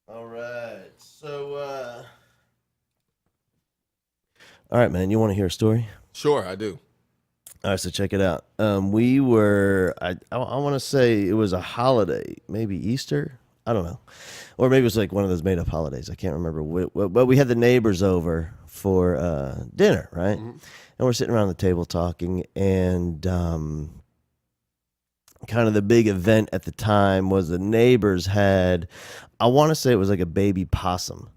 All right. All right, man. You want to hear a story? Sure, I do. All right, so check it out. We were, I want to say it was a holiday, maybe Easter. I don't know, or maybe it was like one of those made up holidays. I can't remember. But we had the neighbors over for dinner, right? Hmm. And we're sitting around the table talking, and kind of the big event at the time was the neighbors had, I want to say it was like a baby possum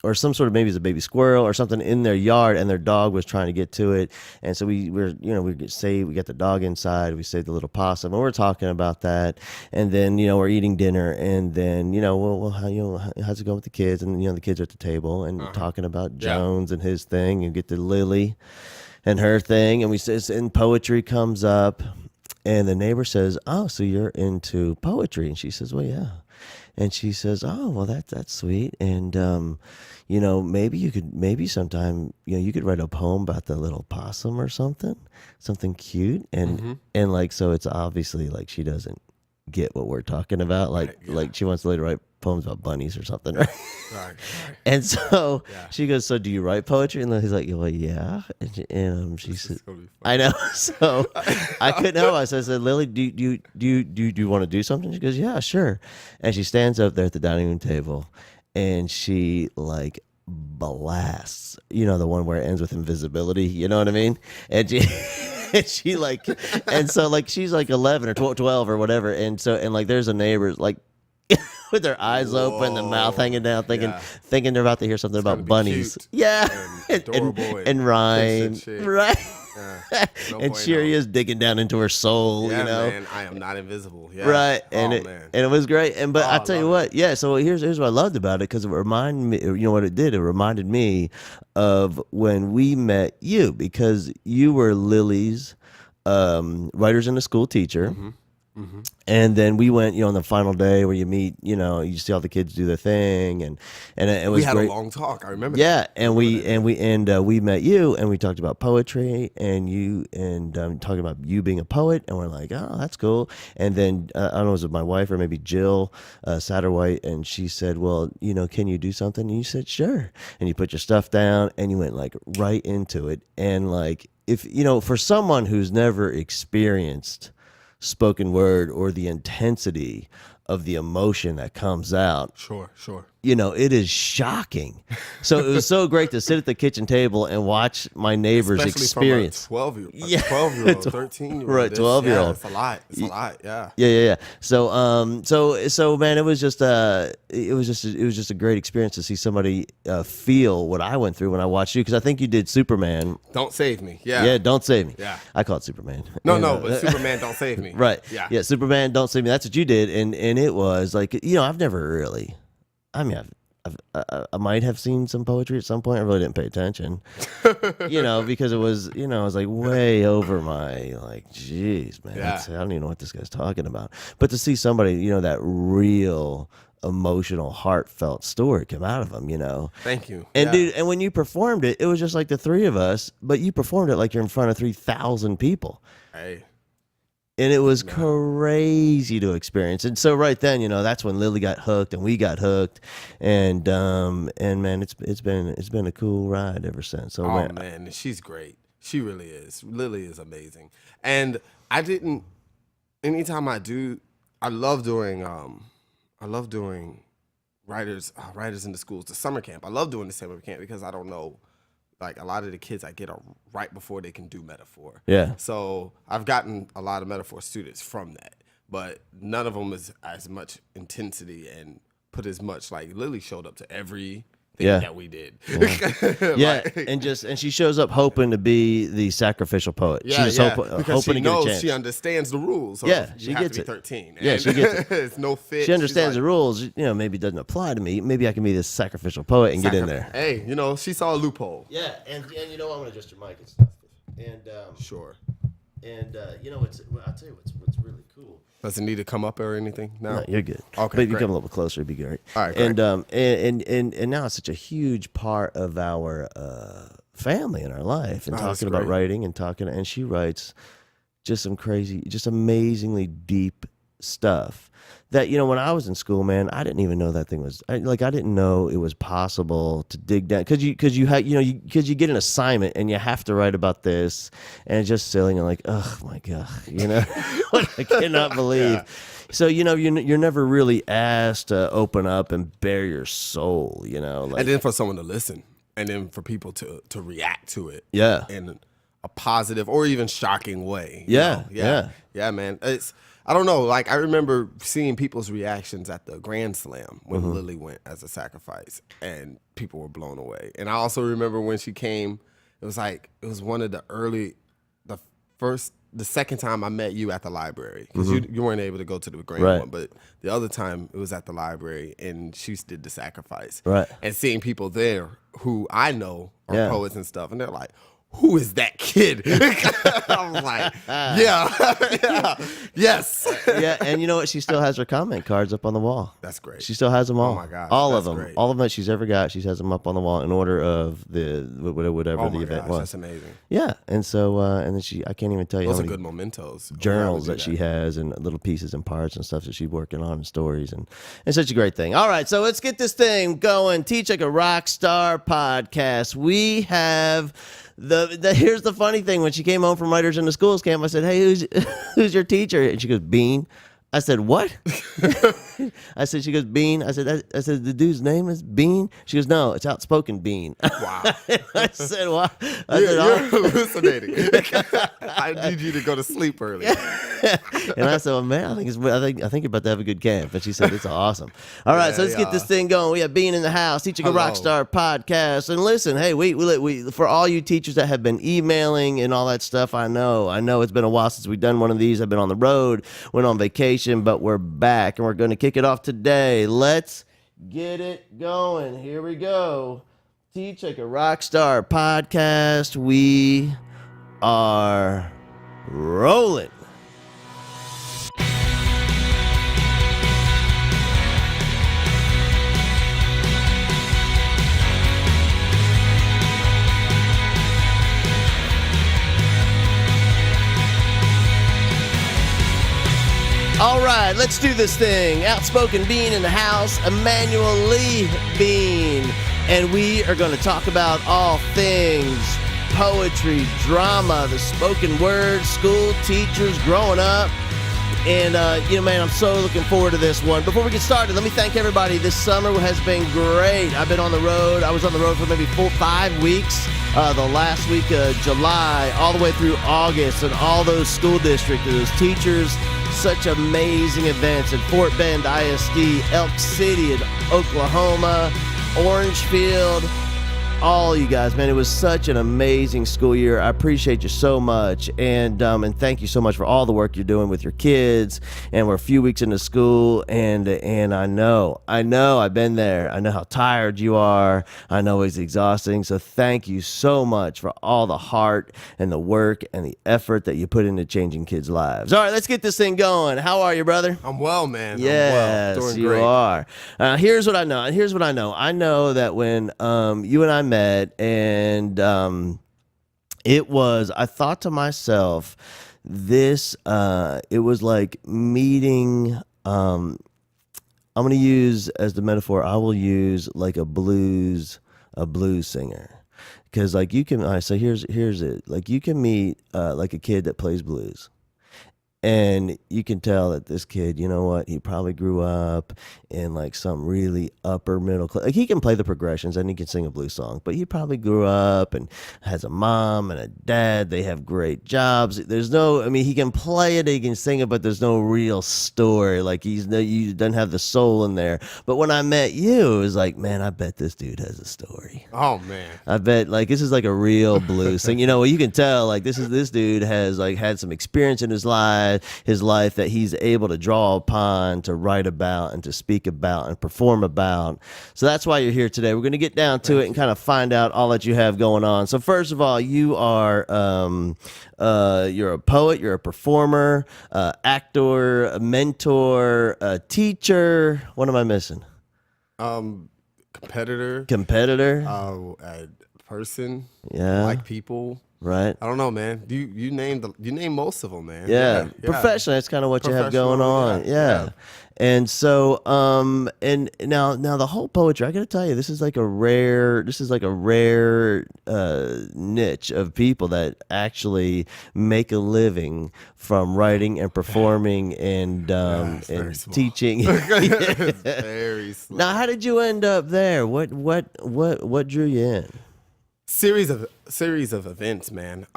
or some sort of, maybe it's a baby squirrel or something in their yard, and their dog was trying to get to it. And so we say we get the dog inside, we saved the little possum, and we're talking about that. And then we're eating dinner, and then well, how's it going with the kids? And the kids are at the table and Uh-huh. talking about Yeah. Jones and his thing, and get to Lily and her thing, and we says, and poetry comes up, and the neighbor says, "Oh, so you're into poetry?" And she says, "Well, yeah." And she says, "Oh, well, that's sweet. And maybe sometime, you could write a poem about the little possum or something cute." And Hmm. like, so it's obviously like she doesn't get what we're talking about. Like Right. Yeah. like she wants to later write poems about bunnies or something, right? Right. Right. And so Yeah. she goes, "So do you write poetry?" And then he's like, "Well, yeah." And she This said, is gonna be I know. So I couldn't help it. So I said, "Lily, do you want to do something?" She goes, "Yeah, sure." And she stands up there at the dining room table, and she like blasts, the one where it ends with invisibility. You know what I mean? And she, and she like, and so like she's like 11 or 12 or whatever, and like there's a neighbor like with their eyes open, the mouth Whoa. hanging down, thinking Yeah. thinking they're about to hear something It's gonna about be bunnies. cute Yeah, and and adorable and and kiss rhyme, and shit. right? Yeah. No And here he bueno. is digging down into her soul, Yeah, man. I am not invisible. Yeah. right? And Oh it man. and it was great. And Oh, but I I tell you love it. what, yeah. So here's what I loved about it, because it reminded me. You know what it did? It reminded me of when we met you, because you were Lily's writers in the school teacher. Hmm. Hmm. And then we went, on the final day where you meet, you see all the kids do their thing, and it We was had a great. long talk. I remember Yeah, that. I and remember we that. and Yeah. we and we met you, and we talked about poetry, and you and talking about you being a poet, and we're like, "Oh, that's cool." And then I don't know, was it my wife or maybe Jill Satterwhite, and she said, "Well, can you do something?" And you said, "Sure." And you put your stuff down, and you went like right into it, and like, if for someone who's never experienced spoken word or the intensity of the emotion that comes out, Sure. Sure. it is shocking. So it was so great to sit at the kitchen table and watch my neighbor's Especially from a experience. 12-year, Yeah. 12-year-old, 13-year-old. Right, 12-year-old. It's a lot. It's a lot. Yeah. Yeah, yeah, yeah. So man, it was just a great experience to see somebody feel what I went through when I watched you, because I think you did Superman. Don't save me. Yeah. Yeah, Don't Save Me. Yeah. I call it Superman. No, And, no, but Superman don't save me. right. Yeah. Yeah, Superman, Don't Save Me. That's what you did, and it was like, I've never really. I mean, I might have seen some poetry at some point. I really didn't pay attention, because it was, it was like way over my, like, geez, man, Yeah. I don't even know what this guy's talking about. But to see somebody, that real emotional, heartfelt story come out of them. Thank you. And Yeah. dude, and when you performed it, it was just like the three of us, but you performed it like you're in front of 3,000 people. Hey. And it was Nah. crazy to experience. And so right then, that's when Lily got hooked and we got hooked. And man, it's been a cool ride ever since. So Oh man, man, she's great. She really is. Lily is amazing. And I didn't. Anytime I do, I love doing writers in the schools, the summer camp. I love doing the summer camp because I don't know, like a lot of the kids I get are right before they can do metaphor. yeah. So I've gotten a lot of metaphor students from that, but none of them is as much intensity and put as much, like Lily showed up to every thing Yeah. that we did. Yeah, Like, and she shows up hoping to be the sacrificial poet. yeah, She's yeah, just because hoping she to get a knows chance. she understands the rules. So Yeah, you she have gets to be it. 13. Yeah, and she gets it. it's no fit. She understands the rules. Maybe it doesn't apply to me. Maybe I can be this sacrificial poet and get in there. Hey, she saw a loophole. Yeah, and I'm gonna adjust your mic and stuff. And Sure. I'll tell you what's really cool. Does it need to come up or anything? No. No, you're good. Okay, but if you great. come a little bit closer, it'd be great. All right, great. And now it's such a huge part of our family in our life, and Oh, that's talking about great. writing and talking. And she writes just some crazy, just amazingly deep stuff that, you know, when I was in school, man, I didn't even know that thing was I didn't know it was possible to dig down because you had, you know, because you get an assignment and you have to write about this, and it's just silly and like, oh my god, you know, I cannot believe. Yeah. So, you know, you're never really asked to open up and bare your soul, you know, like And then for someone to listen, and then for people to react to it, yeah. in a positive or even shocking way. you Yeah, know? yeah. Yeah, man. I don't know. Like I remember seeing people's reactions at the Grand Slam when Mm-hmm. Lily went as a sacrifice, and people were blown away. And I also remember when she came, it was one of the second time I met you at the library, because you weren't able to go to the grand Right. one, but the other time it was at the library, and she did the sacrifice. Right. And seeing people there who I know are Yeah. poets and stuff, and they're like, who is that kid? I was like, yeah, yes. Yeah, and you know what? She still has her comment cards up on the wall. That's great. She still has them all. my gosh, all of that's them, great. all of them that she's ever got. She has them up on the wall in order of whatever Oh the my event gosh, was. that's amazing. Yeah, and so and then I can't even tell you Those how are many good mementos. journals that she has and little pieces and parts and stuff that she's working on and stories, and it's such a great thing. All right, so let's get this thing going. Teach Like a Rock Star podcast. We have here's the funny thing. When she came home from Writers in the Schools camp, I said, hey, who's your teacher? And she goes, Bean. I said, what? She goes, Bean. I said, the dude's name is Bean? She goes, no, it's Outspoken Bean. Wow. I said, what? You're hallucinating. I need you to go to sleep early. And I said, well, man, I think you're about to have a good camp. And she said, it's awesome. All right, so let's get this thing going. We have Bean in the house, Teaching a Rockstar podcast. And listen, hey, we for all you teachers that have been emailing and all that stuff, I know it's been a while since we've done one of these. I've been on the road, went on vacation, but we're back and we're going to kick it off today. Let's get it going. Here we go. Teach Like a Rockstar podcast. We are rolling. All right, let's do this thing. Outspoken Bean in the house, Emmanuel Lee Bean. And we are going to talk about all things poetry, drama, the spoken word, school teachers, growing up. And, man, I'm so looking forward to this one. Before we get started, let me thank everybody. This summer has been great. I've been on the road. I was on the road for maybe 5 weeks. The last week of July, all the way through August, and all those school districts, those teachers, such amazing events at Fort Bend ISD, Elk City in Oklahoma, Orangefield, all you guys, man. It was such an amazing school year. I appreciate you so much, and thank you so much for all the work you're doing with your kids. And we're a few weeks into school, and I know I've been there. I know how tired you are. I know it's exhausting. So thank you so much for all the heart and the work and the effort that you put into changing kids' lives. All right, let's get this thing going. How are you, brother? I'm well, man. Yes, I'm well. Doing you great. are. Here's what I know. I know that when you and I met, and I thought to myself, it was like meeting, I'm going to use as the metaphor, I will use like a blues singer. Because like you can, all right, so here's it. Like you can meet like a kid that plays blues. And you can tell that this kid, you know what, he probably grew up in like some really upper middle class. Like he can play the progressions and he can sing a blues song, but he probably grew up and has a mom and a dad. They have great jobs. He can play it, he can sing it, but there's no real story. Like you doesn't have the soul in there. But when I met you, it was like, man, I bet this dude has a story. Oh man. I bet like this is like a real blues thing. You can tell like this dude has like had some experience in his life that he's able to draw upon to write about and to speak about and perform about. So that's why you're here today. We're going to get down to it and kind of find out all that you have going on. So first of all, you are you're a poet, you're a performer, actor, a mentor, a teacher. What am I missing? Competitor. Competitor. A person. Yeah. Like people. Right. I don't know, man. You named most of them, man. Yeah, Yeah. professionally, that's kind of what you have going Professional, on. yeah. Yeah. And so, and now the whole poetry, I got to tell you, this is like a rare niche of people that actually make a living from writing and performing It's very and small. teaching. It's very small. Now, how did you end up there? What drew you in? Series of events, man.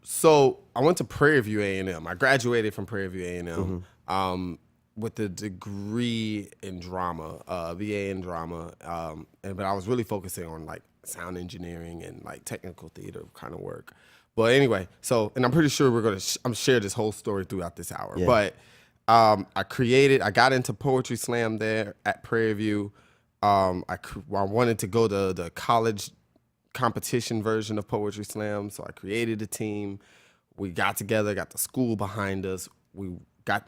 So I went to Prairie View A&M. I graduated from Prairie View A&M. With a degree in drama, BA in drama, but I was really focusing on like sound engineering and like technical theater kind of work. But anyway, and I'm pretty sure we're gonna share this whole story throughout this hour. Yeah. But I got into Poetry Slam there at Prairie View. I wanted to go to the college competition version of Poetry Slam, so I created a team. We got together, got the school behind us. We got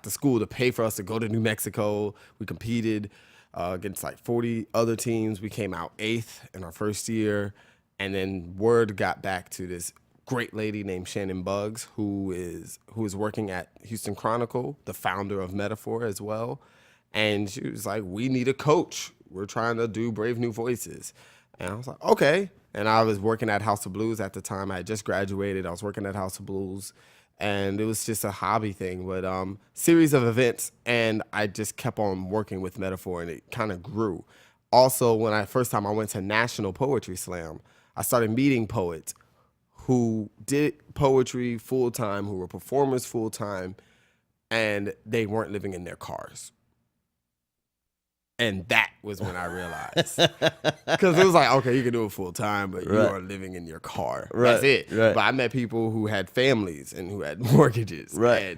the school to pay for us to go to New Mexico. We competed against like 40 other teams. We came out 8th in our first year, and then word got back to this great lady named Shannon Buggs, who is working at Houston Chronicle, the founder of Metaphor as well. And she was like, "We need a coach. We're trying to do Brave New Voices." And I was like, okay. And I was working at House of Blues at the time. I had just graduated. I was working at House of Blues. And it was just a hobby thing, but series of events. And I just kept on working with Metaphor, and it kind of grew. Also, when first time I went to National Poetry Slam, I started meeting poets who did poetry full time, who were performers full time, and they weren't living in their cars. And that was when I realized, because it was like, okay, you can do it full time, but you are living in your car. Right. That's it. Right. But I met people who had families and who had mortgages. Right.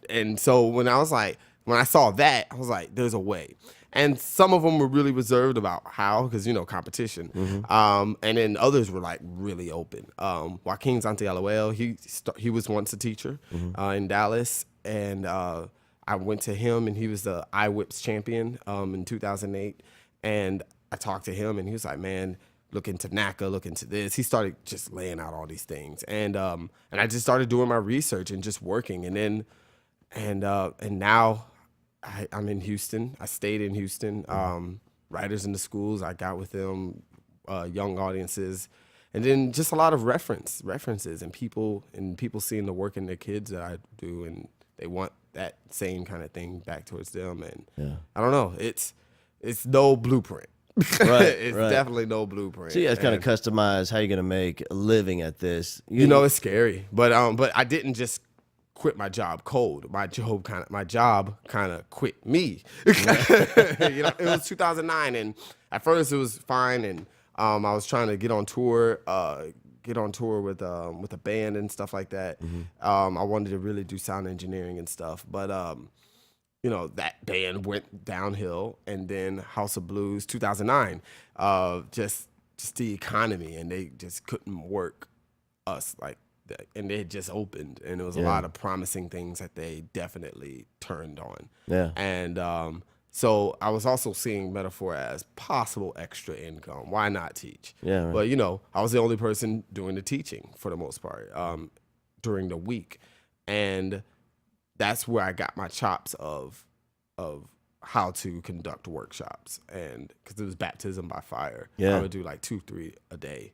And so when I saw that, I was like, there's a way. And some of them were really reserved about how, because, competition. Mm-hmm. And then others were like really open. Joaquin Santiago, he was once a teacher in Dallas. And I went to him, and he was the iWhips champion in 2008. And I talked to him, and he was like, man, look into NACA, look into this. He started just laying out all these things. And I just started doing my research and just working. And now I'm in Houston. I stayed in Houston. Writers in the schools, I got with them, young audiences. And then just a lot of references and people seeing the work in their kids that I do, and they want that same kind of thing back towards them. And I don't know, it's no blueprint. Right, it's definitely no blueprint. So you guys kind of customize how you're going to make a living at this. It's scary, but I didn't just quit my job cold. My job kind of quit me. It was 2009, and at first it was fine, and I was trying to get on tour with a band and stuff like that. I wanted to really do sound engineering and stuff, but that band went downhill. And then House of Blues 2009, just the economy, and they just couldn't work us like that. And they had just opened, and there was a lot of promising things that they definitely turned on. Yeah. And so I was also seeing Metaphor as possible extra income. Why not teach? Yeah. Right. But I was the only person doing the teaching for the most part during the week, and that's where I got my chops of how to conduct workshops, and because it was baptism by fire. Yeah. I would do like 2-3 a day.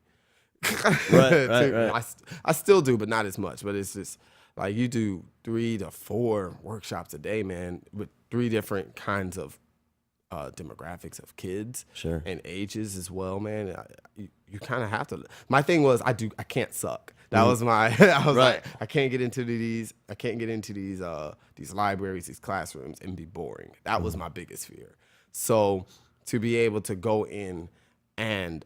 Right. I still do, but not as much. But it's just like you do 3 to 4 workshops a day, man, with 3 different kinds of demographics of kids, Sure. and ages as well, man. You kind of have to. My thing was I can't suck. That was my. I was like, I can't get into these libraries, these classrooms, and be boring. That was my biggest fear. So to be able to go in and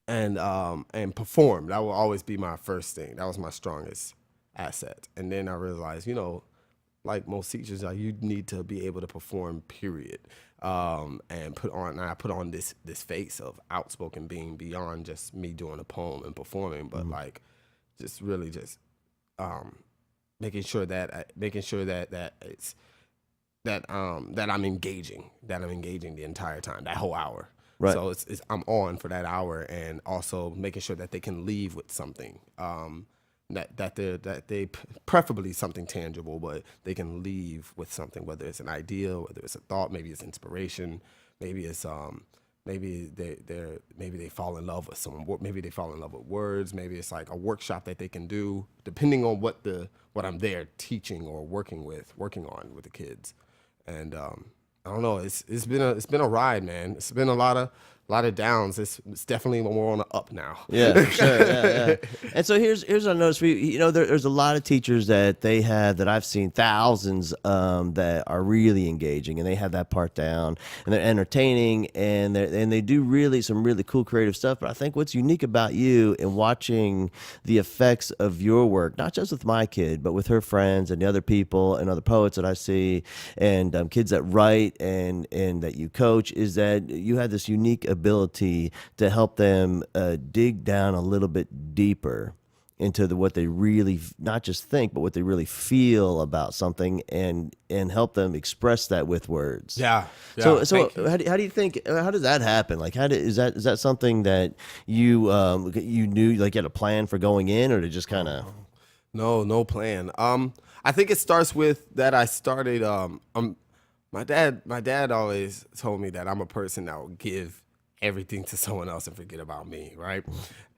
perform, that will always be my first thing. That was my strongest asset. And then I realized, like most teachers, you need to be able to perform, period. And I put on this face of Outspoken being beyond just me doing a poem and performing, but like just really just making sure that I'm engaging the entire time, that whole hour. Right. So it's I'm on for that hour, and also making sure that they can leave with something. That they preferably something tangible, but they can leave with something, whether it's an idea, whether it's a thought, maybe it's inspiration, maybe it's maybe they fall in love with someone, maybe they fall in love with words, maybe it's like a workshop that they can do, depending on what I'm there teaching or working on with the kids. And I don't know, it's been a ride, man. It's been a lot of downs. It's definitely more on the up now. Yeah, for sure. Yeah, yeah. And so here's what I noticed for you. You know, there's a lot of teachers that they have that I've seen thousands that are really engaging and they have that part down and they're entertaining and they do really some really cool creative stuff. But I think what's unique about you in watching the effects of your work, not just with my kid, but with her friends and the other people and other poets that I see and kids that write and that you coach, is that you have this unique ability to help them dig down a little bit deeper into what they really not just think but what they really feel about something and help them express that with words. Yeah, So yeah. how do you think, how does that happen? Like is that something that you knew, like you had a plan for going in, or to just kind of No plan. I think it starts with that I started. My dad always told me that I'm a person that will give everything to someone else and forget about me, right?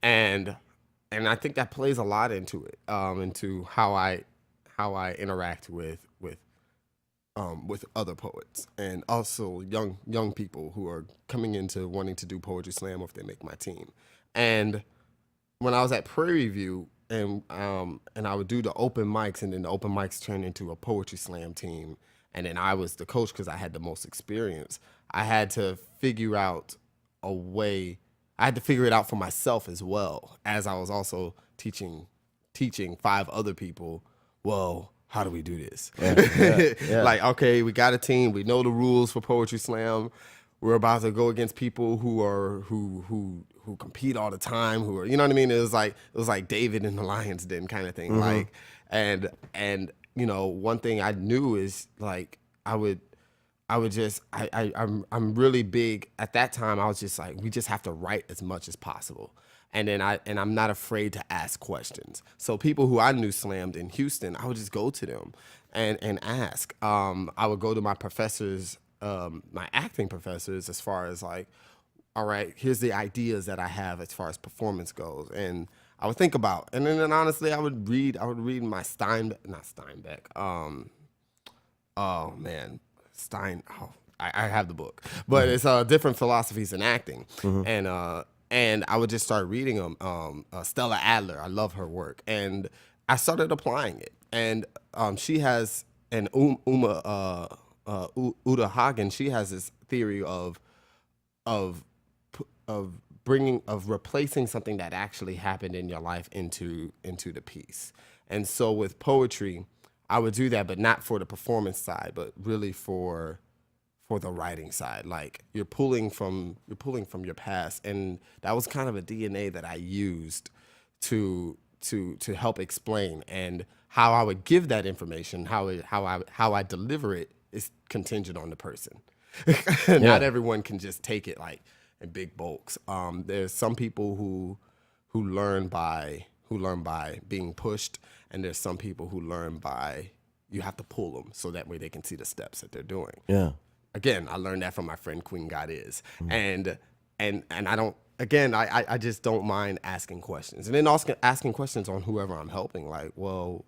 And I think that plays a lot into it, into how I interact with other poets and also young people who are coming into wanting to do poetry slam if they make my team. And when I was at Prairie View and I would do the open mics, and then the open mics turned into a poetry slam team, and then I was the coach because I had the most experience. I had to figure out a way. I had to figure it out for myself as well, as I was also teaching 5 other people. Well, how do we do this? yeah. Like, okay, we got a team. We know the rules for poetry slam. We're about to go against people who compete all the time. Who are, you know what I mean? It was like David in the Lion's Den kind of thing. Like, and you know, one thing I knew is like I'm really big at that time. I was just like, we just have to write as much as possible. And I'm not afraid to ask questions. So people who I knew slammed in Houston, I would just go to them and ask. I would go to my professors, my acting professors, as far as like, all right, here's the ideas that I have as far as performance goes. And I would think about, and then honestly, I would read my not Steinbeck. Oh man, I have the book, but it's different philosophies in acting, and I would just start reading them. Stella Adler, I love her work, and I started applying it. And she has Uta Hagen. She has this theory of of replacing something that actually happened in your life into the piece. And so with poetry, I would do that, but not for the performance side, but really for the writing side. Like you're pulling from your past, and that was kind of a DNA that I used to help explain. And how I would give that information, how I deliver it is contingent on the person. Not everyone can just take it like in big bulks. There's some people who learn by being pushed, and there's some people who learn by you have to pull them so that way they can see the steps that they're doing. Yeah. Again, I learned that from my friend Queen God Is, and I don't. Again, I just don't mind asking questions, and then also asking questions on whoever I'm helping. Like, well,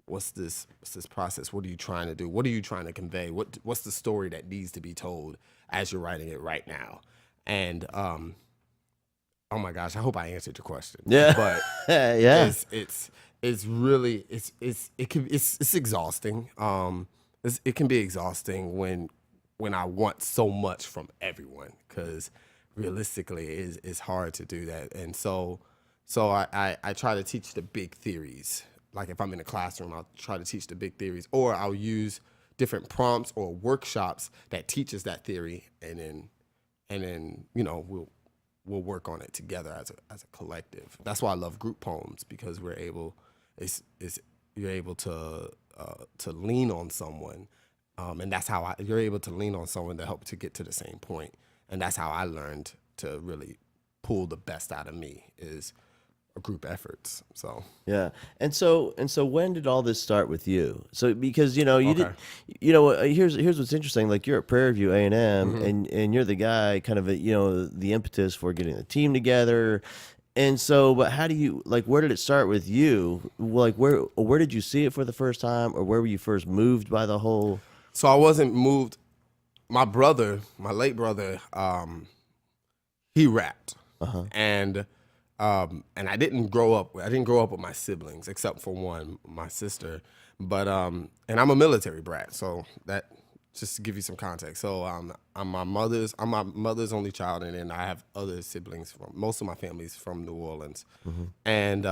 what's this process? What are you trying to do? What are you trying to convey? What's the story that needs to be told as you're writing it right now? And oh my gosh, I hope I answered your question. Yeah. But Yeah. it's really it's exhausting. It can be exhausting when I want so much from everyone, because realistically it's hard to do that. And so I try to teach the big theories. Like if I'm in a classroom, I'll try to teach the big theories, or I'll use different prompts or workshops that teaches that theory, and then you know we'll work on it together as a collective. That's why I love group poems, because you're able to lean on someone, and that's how you're able to lean on someone to help to get to the same point. And that's how I learned to really pull the best out of me is group efforts. So Yeah. And so when did all this start with you? So because you did okay. here's what's interesting, like you're at Prairie View A&M Mm-hmm. and you're the guy kind of the impetus for getting the team together. And so but how do you like where did it start with you? Like where did you see it for the first time, or where were you first moved by the whole So I wasn't moved. My brother, my late brother, he rapped, and I didn't grow up. I didn't grow up with my siblings except for one, my sister. But and I'm a military brat, so that just to give you some context. So I'm my mother's only child, and then I have other siblings from most of my family's from New Orleans, and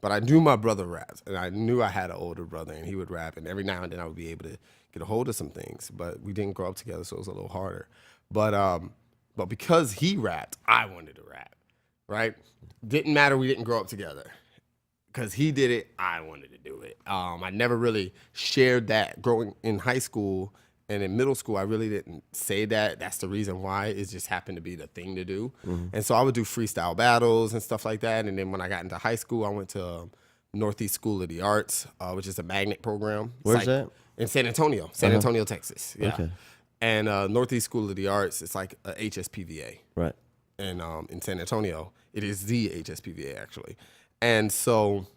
but I knew my brother raps, and I knew I had an older brother, and he would rap, and every now and then I would be able to get a hold of some things, but we didn't grow up together, so it was a little harder. But because he rapped, I wanted to rap, right? Didn't matter we didn't grow up together. Because he did it, I wanted to do it. I never really shared that growing in high school and in middle school. I really didn't say that. That's the reason why. It just happened to be the thing to do. And so I would do freestyle battles and stuff like that. And then when I got into high school, I went to Northeast School of the Arts, which is a magnet program. Where's that? In San Antonio, Texas. Yeah. Okay. And Northeast School of the Arts, it's like a HSPVA. Right. And in San Antonio, it is the HSPVA actually. And so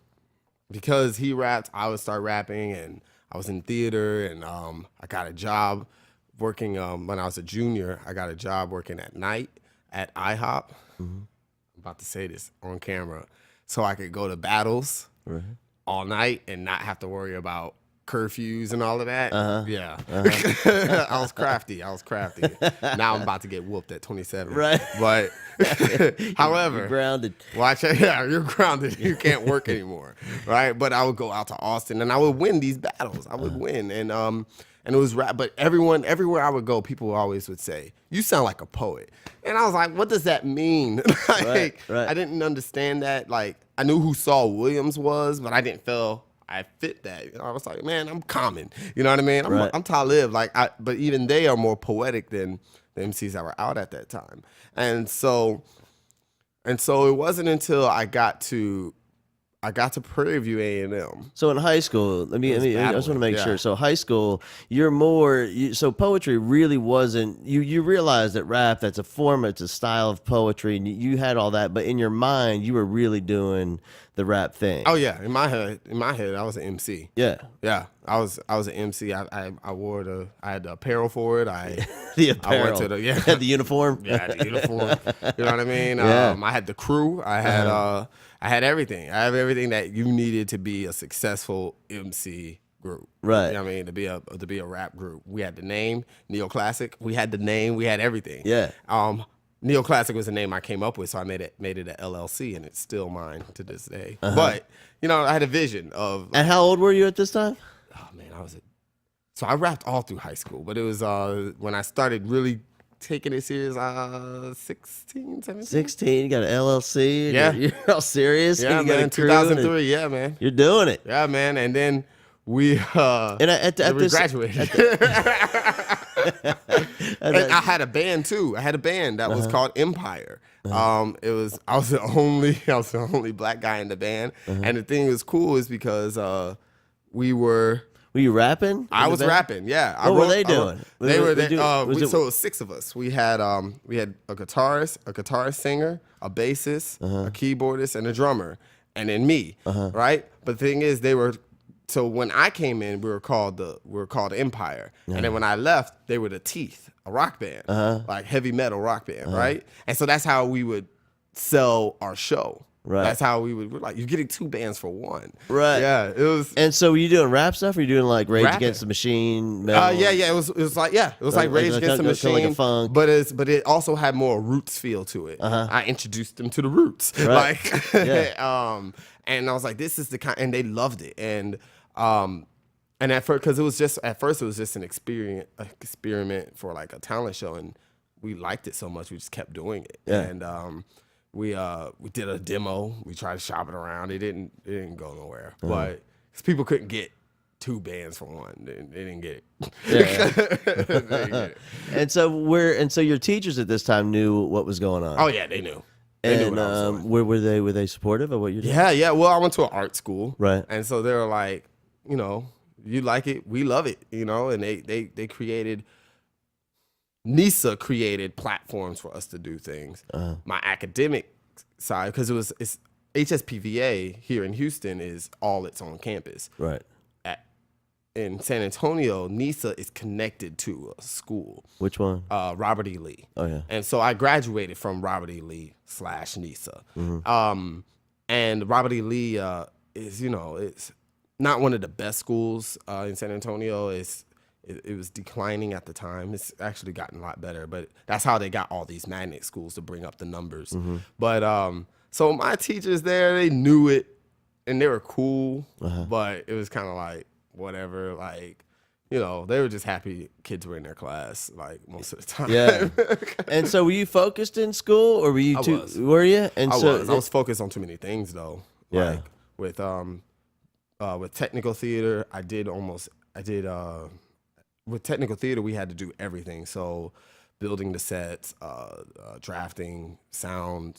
because he rapped, I would start rapping, and I was in theater, and I got a job working when I was a junior. I got a job working at night at IHOP. I'm about to say this on camera, so I could go to battles all night and not have to worry about curfews and all of that. Yeah. I was crafty. Now I'm about to get whooped at 27. Right. But however, You're grounded. watch it. Yeah, you're grounded. You can't work anymore. Right. But I would go out to Austin and I would win these battles. I would win. And it was rap, but everywhere I would go, people always would say, "You sound like a poet." And I was like, "What does that mean?" Right. I didn't understand that. Like, I knew who Saul Williams was, but I didn't feel I fit that. I was like, "Man, I'm common." You know what I mean? I'm Talib. But even they are more poetic than the MCs that were out at that time. And so it wasn't until I got to Prairie View A&M. So in high school, I just want to make yeah. sure. So high school, you're more. So poetry really wasn't. You realize that rap, that's a form, it's a style of poetry, and you had all that. But in your mind, you were really doing the rap thing. Oh yeah, in my head, I was an MC. Yeah. Yeah, I was an MC. I had the apparel for it. The apparel. I went to the Had the uniform. Yeah, the uniform. You know what I mean? Yeah. I had the crew. I had everything. I have everything that you needed to be a successful MC group. Right. You know what I mean? To be a rap group. We had the name, Neoclassic. We had the name, we had everything. Yeah. Neoclassic was the name I came up with, so I made it an LLC, and it's still mine to this day. But, I had a vision of... And how old were you at this time? Oh, man, so I rapped all through high school, but it was when I started really taking it serious, 16, 17. 16. You got an LLC. Yeah. You're all serious. Yeah, you got man, a crew 2003, yeah, man. You're doing it. Yeah, man, and then we graduated. And I had a band too. I had a band that was called Empire. I was the only black guy in the band. And the thing was cool is because we were. Were you rapping? I was rapping. Yeah. What were they doing? So it was 6 of us. We had a guitarist, singer, a bassist, a keyboardist, and a drummer, and then me. Right. But the thing is, So when I came in, we were called Empire, and then when I left, they were the Teeth, a rock band, like heavy metal rock band, right? And so that's how we would sell our show. Right. That's how we're like, you're getting 2 bands for 1. Right. Yeah. It was. And so were you doing rap stuff, or were you doing like Rage Rapping. Against the Machine? Metal? Yeah. It was like Rage Against the Machine, like a funk. but it also had more roots feel to it. I introduced them to the roots, Right. and I was like, this is the kind, and they loved it, and at first, because it was just an experiment for like a talent show, and we liked it so much we just kept doing it. Yeah. And we did a demo. We tried to shop it around. It didn't go nowhere, but 'cause people couldn't get 2 bands for one. They didn't get it. Yeah. They didn't get it. And so your teachers at this time knew what was going on. Oh yeah, they knew. They knew And what I was doing. were they supportive of what you're doing? Yeah, yeah. Well, I went to an art school, Right. and so they were like, you like it, we love it, and they created. NISA created platforms for us to do things. My academic side, because it's HSPVA here in Houston is all its own campus. Right. In San Antonio, NISA is connected to a school. Which one? Robert E. Lee. Oh yeah. And so I graduated from Robert E. Lee / NISA. And Robert E. Lee is, it's not one of the best schools in San Antonio. It was declining at the time. It's actually gotten a lot better, but that's how they got all these magnet schools to bring up the numbers. But so my teachers there, they knew it and they were cool, but it was kind of like whatever, like, they were just happy kids were in their class, like most of the time. Yeah. And so were you focused in school, or were you were you? And I so was. I was focused on too many things though. Yeah. Like with technical theater, with technical theater, we had to do everything. So building the sets, drafting, sound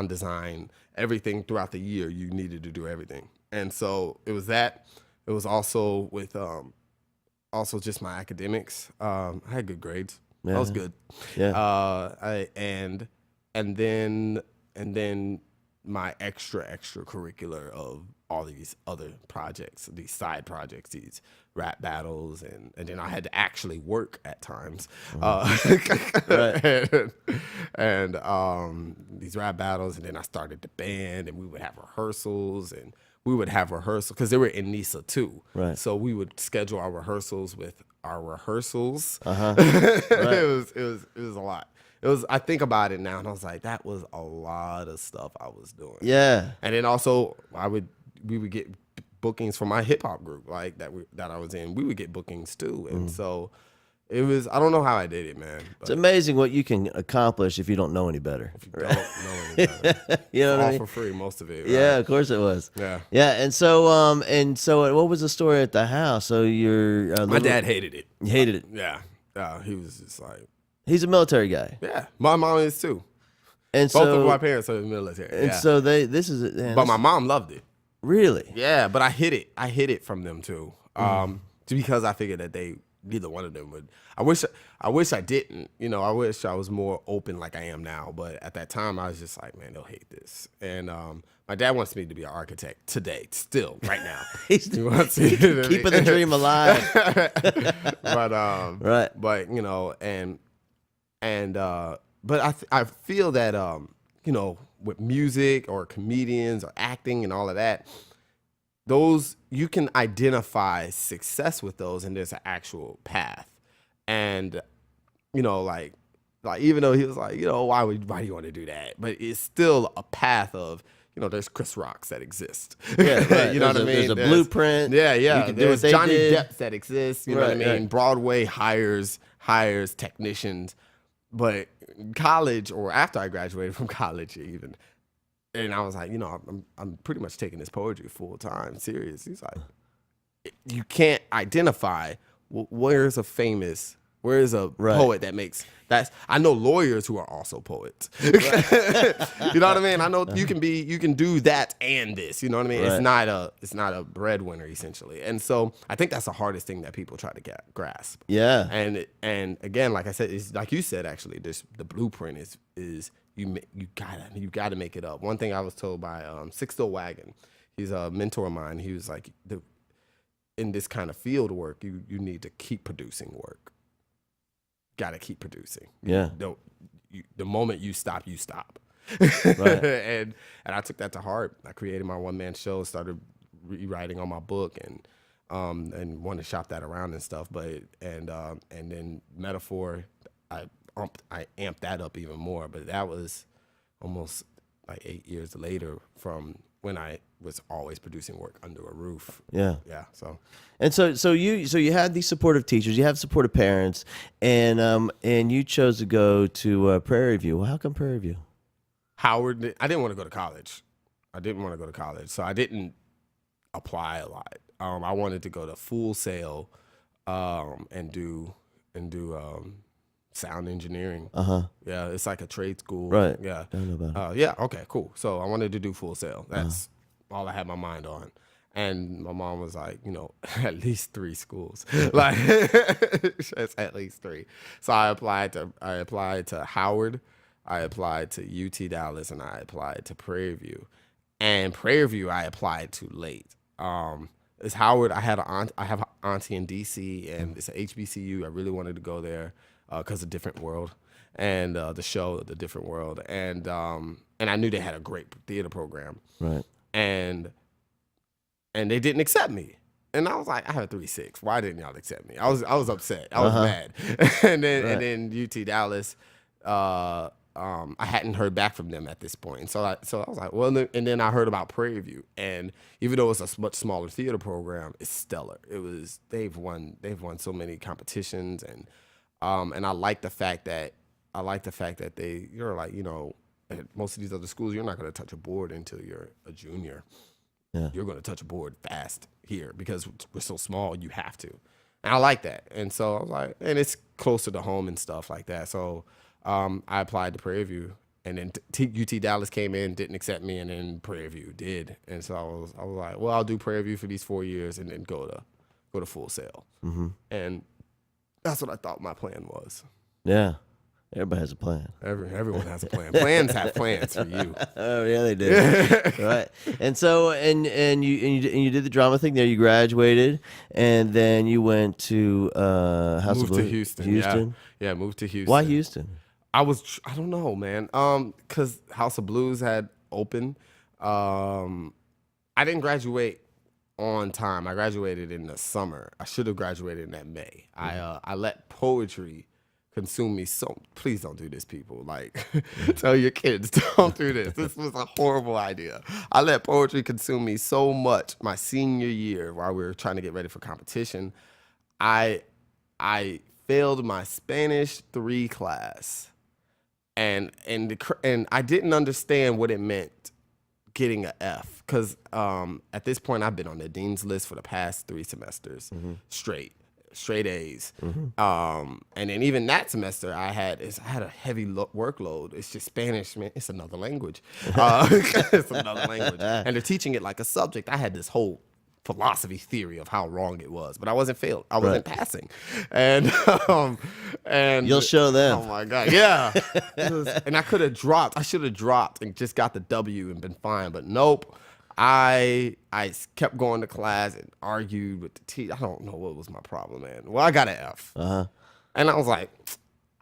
design, everything throughout the year, you needed to do everything. And so it was that. It was also with also just my academics. I had good grades. Yeah. I was good. Yeah. And then my extracurricular of all these other projects, these side projects, these rap battles, and then I had to actually work at times. And these rap battles, and then I started the band, and we would have rehearsals, because they were in NISA too. Right. So we would schedule our rehearsals with our rehearsals. Right. It was a lot. I think about it now, and I was like, that was a lot of stuff I was doing. Yeah. And then also we would get bookings from my hip hop group, like that I was in. We would get bookings too. And so it was, I don't know how I did it, man. But It's amazing what you can accomplish if you don't know any better. if you don't know any better. You know what I All mean? for free, most of it. Right? Yeah, of course it was. Yeah. Yeah, and so what was the story at the house? So your My dad hated it. hated it. Yeah. He was just like, He's a military guy. yeah. My mom is too. And Both so of my parents are in the military. and Yeah. so this is man, But my mom loved it. really? Yeah, but I hid it from them too. Because I figured that neither one of them would. I wish I didn't. I wish I was more open like I am now. But at that time, I was just like, man, they'll hate this. And my dad wants me to be an architect today, still, right now. He's He wants me to be- keeping the dream alive. But Right. But but I feel that with music or comedians or acting and all of that, those you can identify success with those, and there's an actual path. And like even though he was like, why do you want to do that? But it's still a path of, there's Chris Rocks that exist. Yeah, right. You know what I mean? There's a blueprint. Yeah. You can do There's what they Johnny did. Depp that exists. You know what I Right, mean? right. Broadway hires technicians, but in college or after I graduated from college even, and I was like, I'm pretty much taking this poetry full time, serious. He's like, you can't identify where's a Right. poet that makes that's. I know lawyers who are also poets. You know what I mean? I know you can do that and this. You know what I mean? Right. It's not a breadwinner essentially, and so I think that's the hardest thing that people try to grasp. Yeah. And again, like I said, it's like you said actually. The blueprint is you gotta make it up. One thing I was told by Six Still Wagon, he's a mentor of mine. He was like, in this kind of field work, you need to keep producing work. Got to keep producing. Yeah. The moment you stop, you stop. Right. and I took that to heart. I created my one man show, started rewriting on my book, and wanted to shop that around and stuff. But and then Metaphor, I amped that up even more. But that was almost like 8 years later from when I was always producing work under a roof. Yeah. Yeah. So. And so you had these supportive teachers, you have supportive parents, and you chose to go to Prairie View. Well, how come Prairie View? Howard, I didn't want to go to college. So I didn't apply a lot. I wanted to go to Full Sail and do sound engineering. Yeah, it's like a trade school. Right. Yeah. I know about it. Yeah. Okay. Cool. So I wanted to do Full Sail. That's all I had my mind on. And my mom was like, at least 3 schools, like it's at least 3. So I applied to Howard, I applied to UT Dallas, and I applied to Prairie View. And Prairie View I applied too late. It's Howard. I have an auntie in DC, and it's a HBCU. I really wanted to go there because of Different World and the show, The Different World, and I knew they had a great theater program, Right. and they didn't accept me. And I was like, I have a 3.6. Why didn't y'all accept me? I was upset. I was mad. and then UT Dallas, I hadn't heard back from them at this point. And so I was like, well, and then I heard about Prairie View, and even though it's a much smaller theater program, it's stellar. They've won so many competitions, and I like the fact that you're like, at most of these other schools, you're not going to touch a board until you're a junior. Yeah. You're going to touch a board fast here because we're so small. You have to, and I like that. And so I was like, and it's closer to home and stuff like that. So I applied to Prairie View, and then UT Dallas came in, didn't accept me, and then Prairie View did. And so I was like, well, I'll do Prairie View for these 4 years, and then go to Full Sail. And that's what I thought my plan was. Yeah. Everybody has a plan. Everyone has a plan. Plans have plans for you. Oh yeah, they do. Right. And so and you did the drama thing there. You graduated, and then you went to House of Moved to Blues. Houston. Houston. Yeah, moved to Houston. Why Houston? I don't know, man. Cause House of Blues had opened. I didn't graduate on time. I graduated in the summer. I should have graduated in that May. I let poetry consume me so. Please don't do this, people. Like, tell your kids, don't do this. This was a horrible idea. I let poetry consume me so much my senior year while we were trying to get ready for competition. I failed my Spanish 3 class, and I didn't understand what it meant getting an F, because at this point I've been on the dean's list for the past 3 semesters straight A's. And then even that semester I had a heavy workload. It's just Spanish, man. It's another language. It's another language, and they're teaching it like a subject. I had this whole philosophy theory of how wrong it was, but I wasn't failing. I wasn't passing, and You'll show them. Oh my God, yeah. And I could have dropped. I should have dropped and just got the W and been fine. But nope. I kept going to class and argued with the teacher. I don't know what was my problem, man. Well, I got an F. And I was like,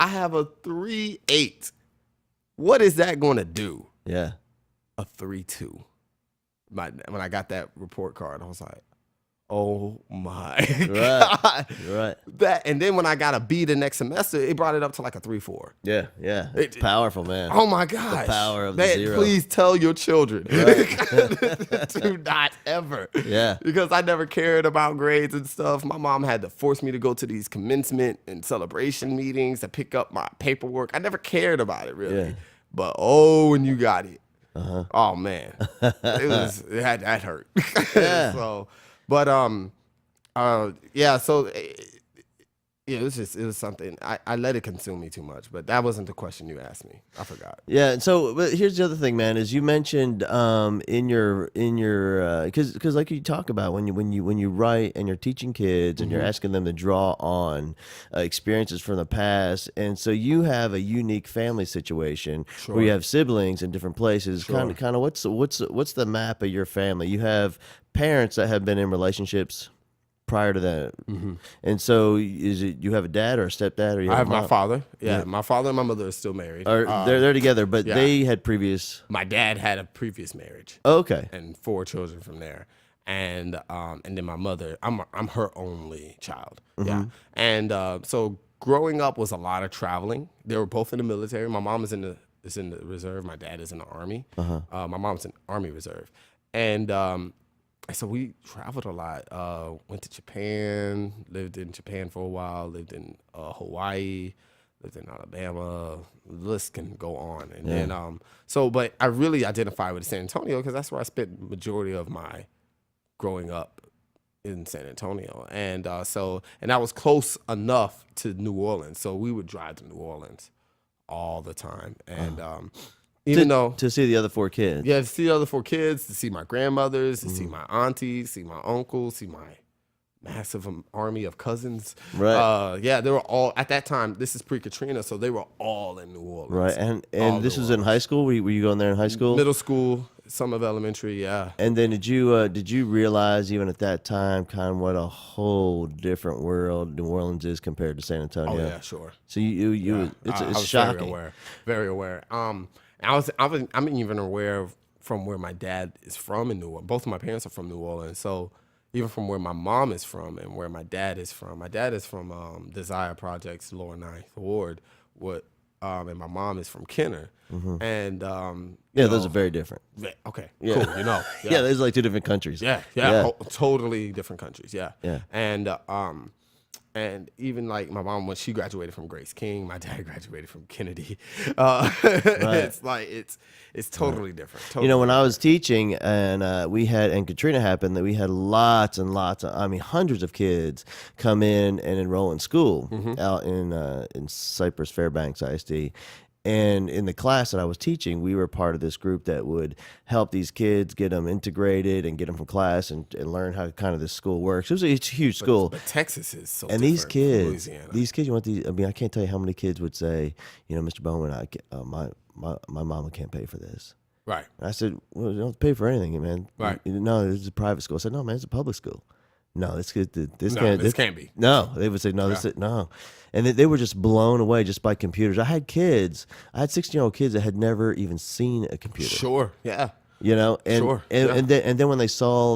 I have a 3.8. What is that going to do? Yeah. A 3.2. When I got that report card, I was like, oh my God. Right. And then when I got a B the next semester, it brought it up to like a 3.4. Yeah. It's powerful, man. Oh my gosh. The power of the zero. Please tell your children. Right. Do not ever. Yeah. Because I never cared about grades and stuff. My mom had to force me to go to these commencement and celebration meetings to pick up my paperwork. I never cared about it, really. Yeah. But when you got it. Oh man. That hurt. Yeah. So, but yeah, so it was something. I let it consume me too much, but that wasn't the question you asked me. I forgot. Yeah, and so but here's the other thing, man, is you mentioned in your because like you talk about when you write and you're teaching kids and you're asking them to draw on experiences from the past, and so you have a unique family situation where you have siblings in different places. Kind of what's the map of your family? You have parents that have been in relationships prior to that, and so is it you have a dad or a stepdad, or you I have a my mom? father. Yeah, my father and my mother are still married. Or they're together, but they had previous. My dad had a previous marriage. Okay. And 4 children from there, and then my mother. I'm her only child. Yeah, and so growing up was a lot of traveling. They were both in the military. My mom is in the reserve. My dad is in the army. My mom's in Army Reserve, and so we traveled a lot. Went to Japan, lived in Japan for a while, lived in Hawaii, lived in Alabama. The list can go on. And then, but I really identify with San Antonio because that's where I spent the majority of my growing up in San Antonio, and and that was close enough to New Orleans, so we would drive to New Orleans all the time, and even though to see the other four kids. yeah, to see the other four kids, to see my grandmothers, to see my aunties, see my uncles, see my massive army of cousins. Right. Yeah, they were all at that time. This is pre-Katrina, so they were all in New Orleans. Right. And All this New was in high school? Were you going there in high school? Middle school, some of elementary, yeah. And then did you realize even at that time kind of what a whole different world New Orleans is compared to San Antonio? Oh yeah, sure. So you Yeah. it's I was shocking. Very aware. I'm even aware of from where my dad is from in New Orleans. Both of my parents are from New Orleans, so even from where my mom is from and where my dad is from. My dad is from Desire Projects, Lower Ninth Ward. And my mom is from Kenner. And Yeah, those are very different. okay, Yeah. cool. Yeah, there's like two different countries. Yeah, totally different countries. Yeah, Yeah. And even like my mom, when she graduated from Grace King, my dad graduated from Kennedy. It's like it's totally different. Totally When I was teaching and we had and Katrina happened, that we had lots and lots of, hundreds of kids come in and enroll in school out in Cypress Fairbanks ISD. And in the class that I was teaching, we were part of this group that would help these kids, get them integrated and get them from class and learn how kind of this school works. It's a huge school. But Texas is so And different from Louisiana. these kids, I can't tell you how many kids would say, Mr. Bowman, my mama can't pay for this. Right. And I said, well, you don't have to pay for anything, man. Right. No, this is a private school. I said, no, man, it's a public school. No, this can't be. No, they would say, no, no. And they were just blown away just by computers. I had 16-year-old kids that had never even seen a computer. Sure. Yeah. And Sure, and then when they saw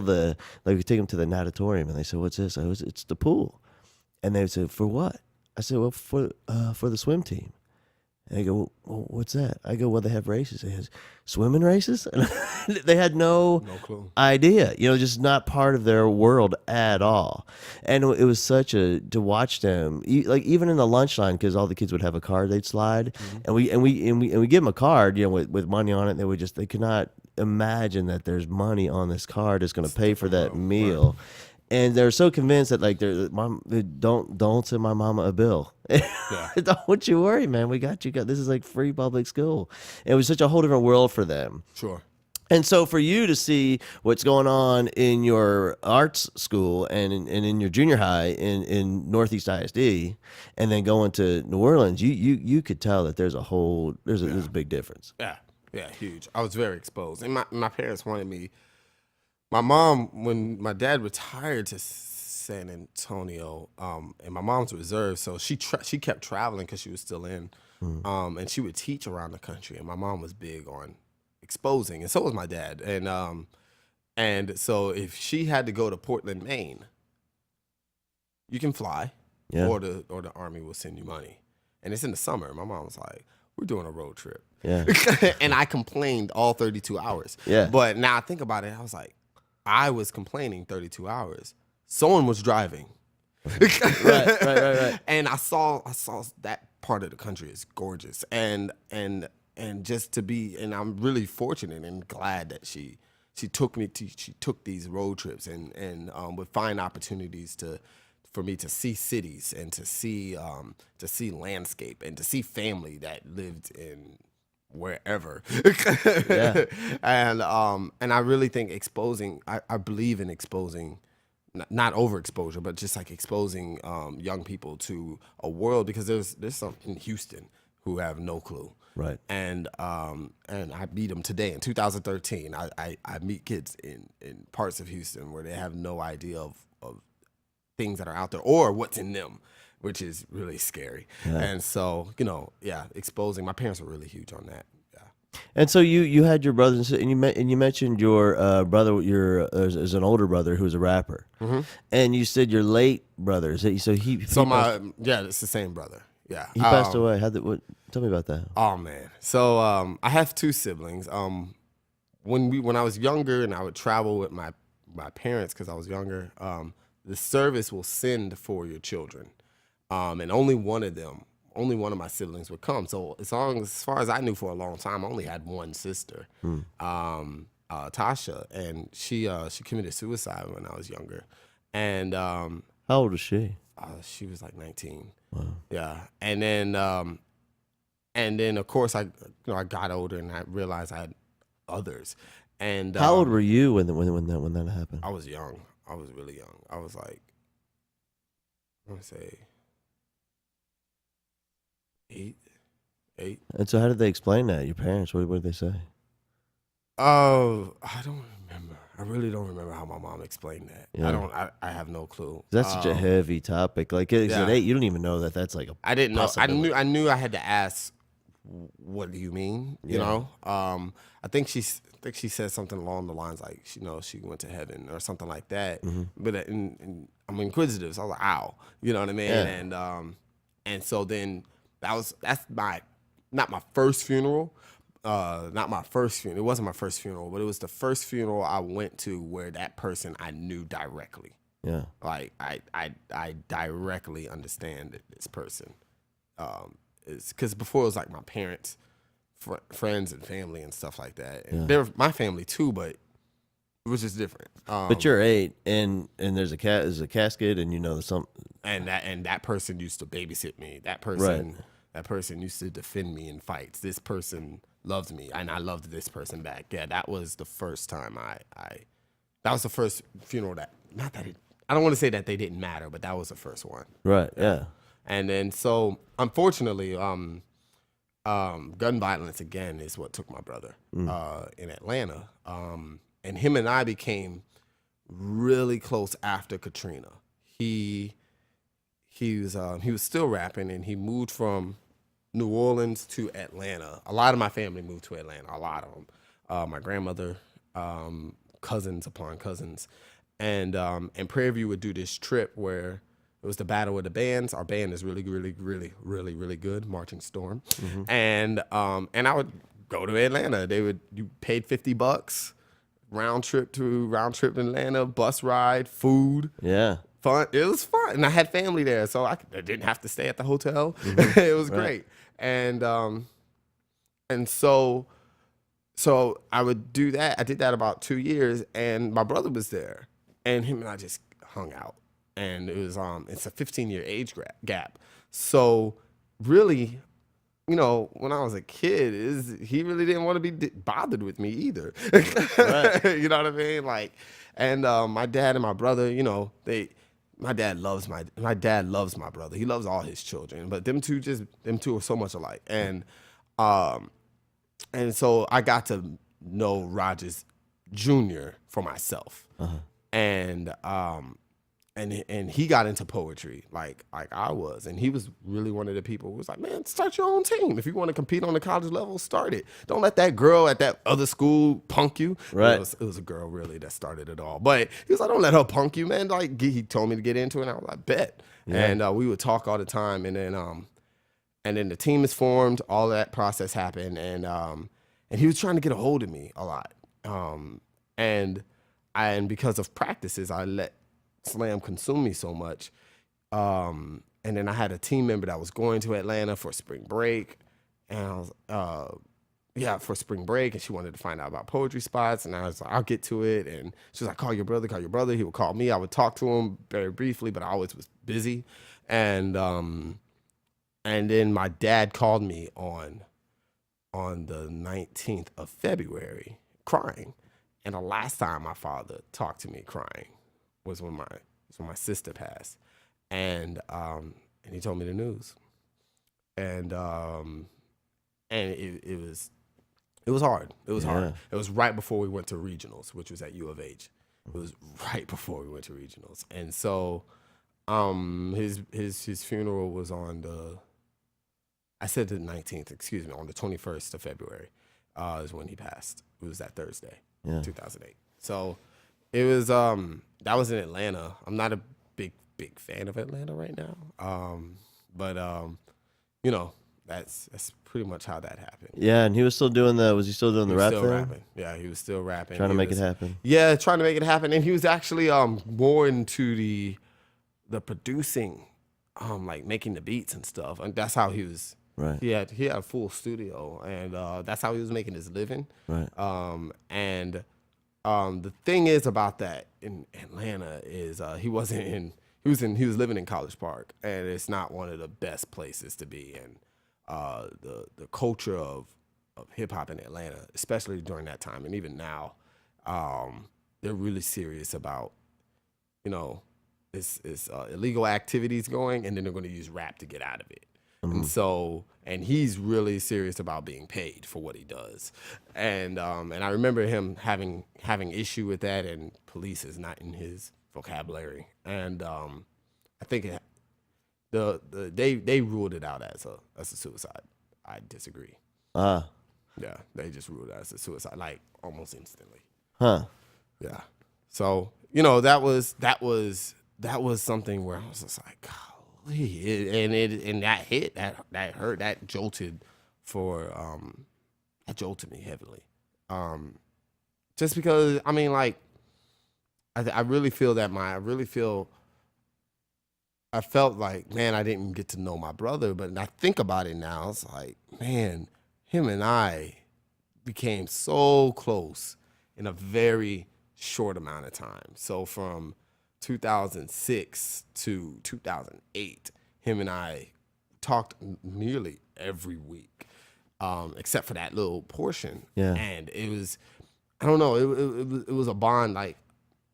we take them to the natatorium and they said, what's this? It's the pool. And they would say, for what? I said, well, for the swim team. And they go, well, what's that? I go, well, they have races. They have swimming races? And they had no clue. idea, just not part of their world at all. And it was to watch them, like even in the lunch line, because all the kids would have a card they'd slide, and we give them a card, with money on it. And they could not imagine that there's money on this card that's going to pay for that meal. Right. And they're so convinced that don't send my mama a bill. Yeah. Don't you worry, man. We got you. This is like free public school. It was such a whole different world for them. Sure. And so for you to see what's going on in your arts school and in your junior high in Northeast ISD, and then going to New Orleans, you could tell that there's a big difference. Yeah, huge. I was very exposed, and my parents wanted me. My mom, when my dad retired to San Antonio, and my mom's reserve, so she kept traveling because she was still in, and she would teach around the country. And my mom was big on exposing, and so was my dad. And so if she had to go to Portland, Maine, you can fly, or the Army will send you money, and it's in the summer. My mom was like, "We're doing a road trip," and I complained all 32 hours. Yeah, but now I think about it, I was like, I was complaining 32 hours. Someone was driving. Right. And I saw that part of the country is gorgeous. And just to be, and I'm really fortunate and glad that she took these road trips and would find opportunities for me to see cities and to see landscape and to see family that lived in wherever. Yeah. And I really think exposing, I believe in exposing, not overexposure, but just like exposing young people to a world, because there's some in Houston who have no clue. Right. And I meet them today in 2013. I meet kids in parts of Houston where they have no idea of things that are out there or what's in them, which is really scary. Yeah. And so, exposing. My parents were really huge on that. Yeah. And so you had your brothers, and you mentioned your brother. There's an older brother who was a rapper, and you said your late brother. It's the same brother. Yeah, he passed away. Tell me about that. Oh man, so I have two siblings. When I was younger and I would travel with my parents because I was younger, the service will send for your children. And only one of my siblings would come. So as far as I knew for a long time, I only had one sister. Tasha, and she committed suicide when I was younger, and How old was she? she was like 19. Wow. Yeah, and then of course I got older and I realized I had others, and How old were you when that happened? I was young. I was really young. I was like, I want to say 8. And so, how did they explain that? Your parents? What did they say? Oh, I don't remember. I really don't remember how my mom explained that. Yeah. I have no clue. That's such a heavy topic. Like at 8, you don't even know that that's like a. I didn't know. possibility. I knew I had to ask. What do you mean? You know. I think she said something along the lines like, she went to heaven or something like that. Mm-hmm. But and I'm inquisitive, so I was like, ow, you know what I mean? Yeah. And so then that's not my first funeral. Not my first funeral. It wasn't my first funeral, but it was the first funeral I went to where that person I knew directly. Yeah. Like I directly understand this person. Is because before it was like my parents, friends and family and stuff like that. And they're my family too, but it was just different. But you're 8, and there's a casket, and and that person used to babysit me. That person used to defend me in fights. This person loved me, and I loved this person back. Yeah, that was the first time that was the first funeral I don't want to say that they didn't matter, but that was the first one. Right. Yeah. And then so unfortunately, gun violence again is what took my brother in Atlanta. And him and I became really close after Katrina. He was still rapping, and he moved from New Orleans to Atlanta. A lot of my family moved to Atlanta. A lot of them. My grandmother, cousins upon cousins, and Prairie View would do this trip where it was the battle of the bands. Our band is really, really, really, really, really good, Marching Storm, and I would go to Atlanta. You paid $50 round trip to Atlanta, bus ride, food. Yeah. Fun. It was fun, and I had family there, so I didn't have to stay at the hotel. It was great, and so I would do that. I did that about 2 years, and my brother was there, and him and I just hung out, and it was it's a 15-year age gap. So really, when I was a kid, he really didn't want to be bothered with me either. Right. You know what I mean? Like, and my dad and my brother, my dad loves my brother. He loves all his children, but them two are so much alike. And so I got to know Rogers Jr. for myself. And he got into poetry like I was, and he was really one of the people who was like, man, start your own team. If you want to compete on the college level, start it. Don't let that girl at that other school punk you. Right. It was a girl really that started it all. But he was like, don't let her punk you, man. Like he told me to get into it, and I was like, bet. Yeah. And we would talk all the time, and then the team is formed. All that process happened, and he was trying to get a hold of me a lot. And because of practices, I let Slam consumed me so much. And then I had a team member that was going to Atlanta for spring break. And I was, for spring break. And she wanted to find out about poetry spots. And I was like, I'll get to it. And she was like, call your brother. He would call me. I would talk to him very briefly, but I always was busy. And then my dad called me on the 19th of February crying. And the last time my father talked to me crying was when my sister passed, and he told me the news, and it was hard. It was hard. It was right before we went to regionals, which was at U of H. It was right before we went to regionals, and so his funeral was on the 19th. Excuse me, on the 21st of February is when he passed. It was that Thursday, 2008. So. It was that was in Atlanta. I'm not a big fan of Atlanta right now. But that's pretty much how that happened. Yeah, and he was still doing was he still doing the rap thing? Rapping. Yeah, he was still rapping. Trying to make it happen. Yeah, trying to make it happen. And he was actually more into the producing, like making the beats and stuff. And that's how he was. Right. He had a full studio, and that's how he was making his living. Right. And The thing is about that in Atlanta is he wasn't in. He was living in College Park, and it's not one of the best places to be. And the culture of hip hop in Atlanta, especially during that time, and even now, they're really serious about, you know, it's illegal activities going, and then they're going to use rap to get out of it. And so, and he's really serious about being paid for what he does. And I remember him having issue with that, and police is not in his vocabulary. And I think they ruled it out as a suicide. I disagree. Ah. Yeah, they just ruled it as a suicide, like almost instantly. Huh. Yeah. So, you know, that was something where I was just like, golly, and that hit, that hurt, that jolted me heavily. Just because, I mean, like, I really feel I felt like, man, I didn't get to know my brother, but I think about it now, it's like, man, him and I became so close in a very short amount of time. So from 2006 to 2008, him and I talked nearly every week, except for that little portion. Yeah. And it was, I don't know, it was a bond. Like,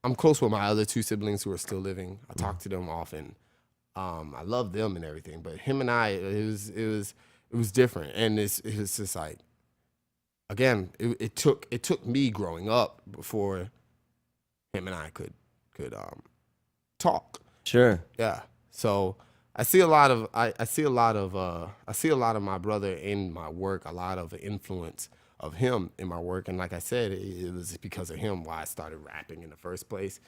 I'm close with my other two siblings who are still living. I talk to them often. I love them and everything, but him and I, it was different. And it's just like, again, it took me growing up before him and I could talk. Sure. Yeah. So I see a lot of my brother in my work, a lot of influence of him in my work. And like I said, it was because of him why I started rapping in the first place,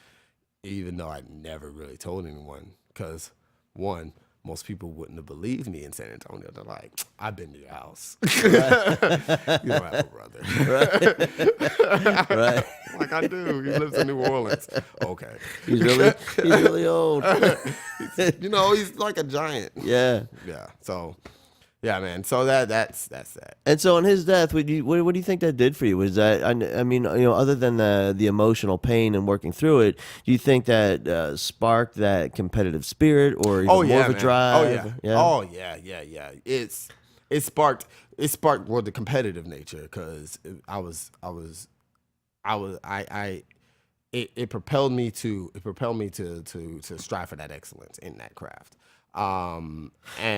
even though I never really told anyone. Because one, most people wouldn't have believed me in San Antonio. They're like, I've been to your house. You don't have a brother. Right. Right. Like, I do. He lives in New Orleans. Okay. He's really old. You know, he's like a giant. Yeah. Yeah. So, yeah, man. So that's that. And so on his death, what do you think that did for you? Was that, I mean, you know, other than the emotional pain and working through it, do you think that sparked that competitive spirit or even more of a man. drive? Oh yeah. It sparked well the competitive nature because it propelled me to strive for that excellence in that craft. And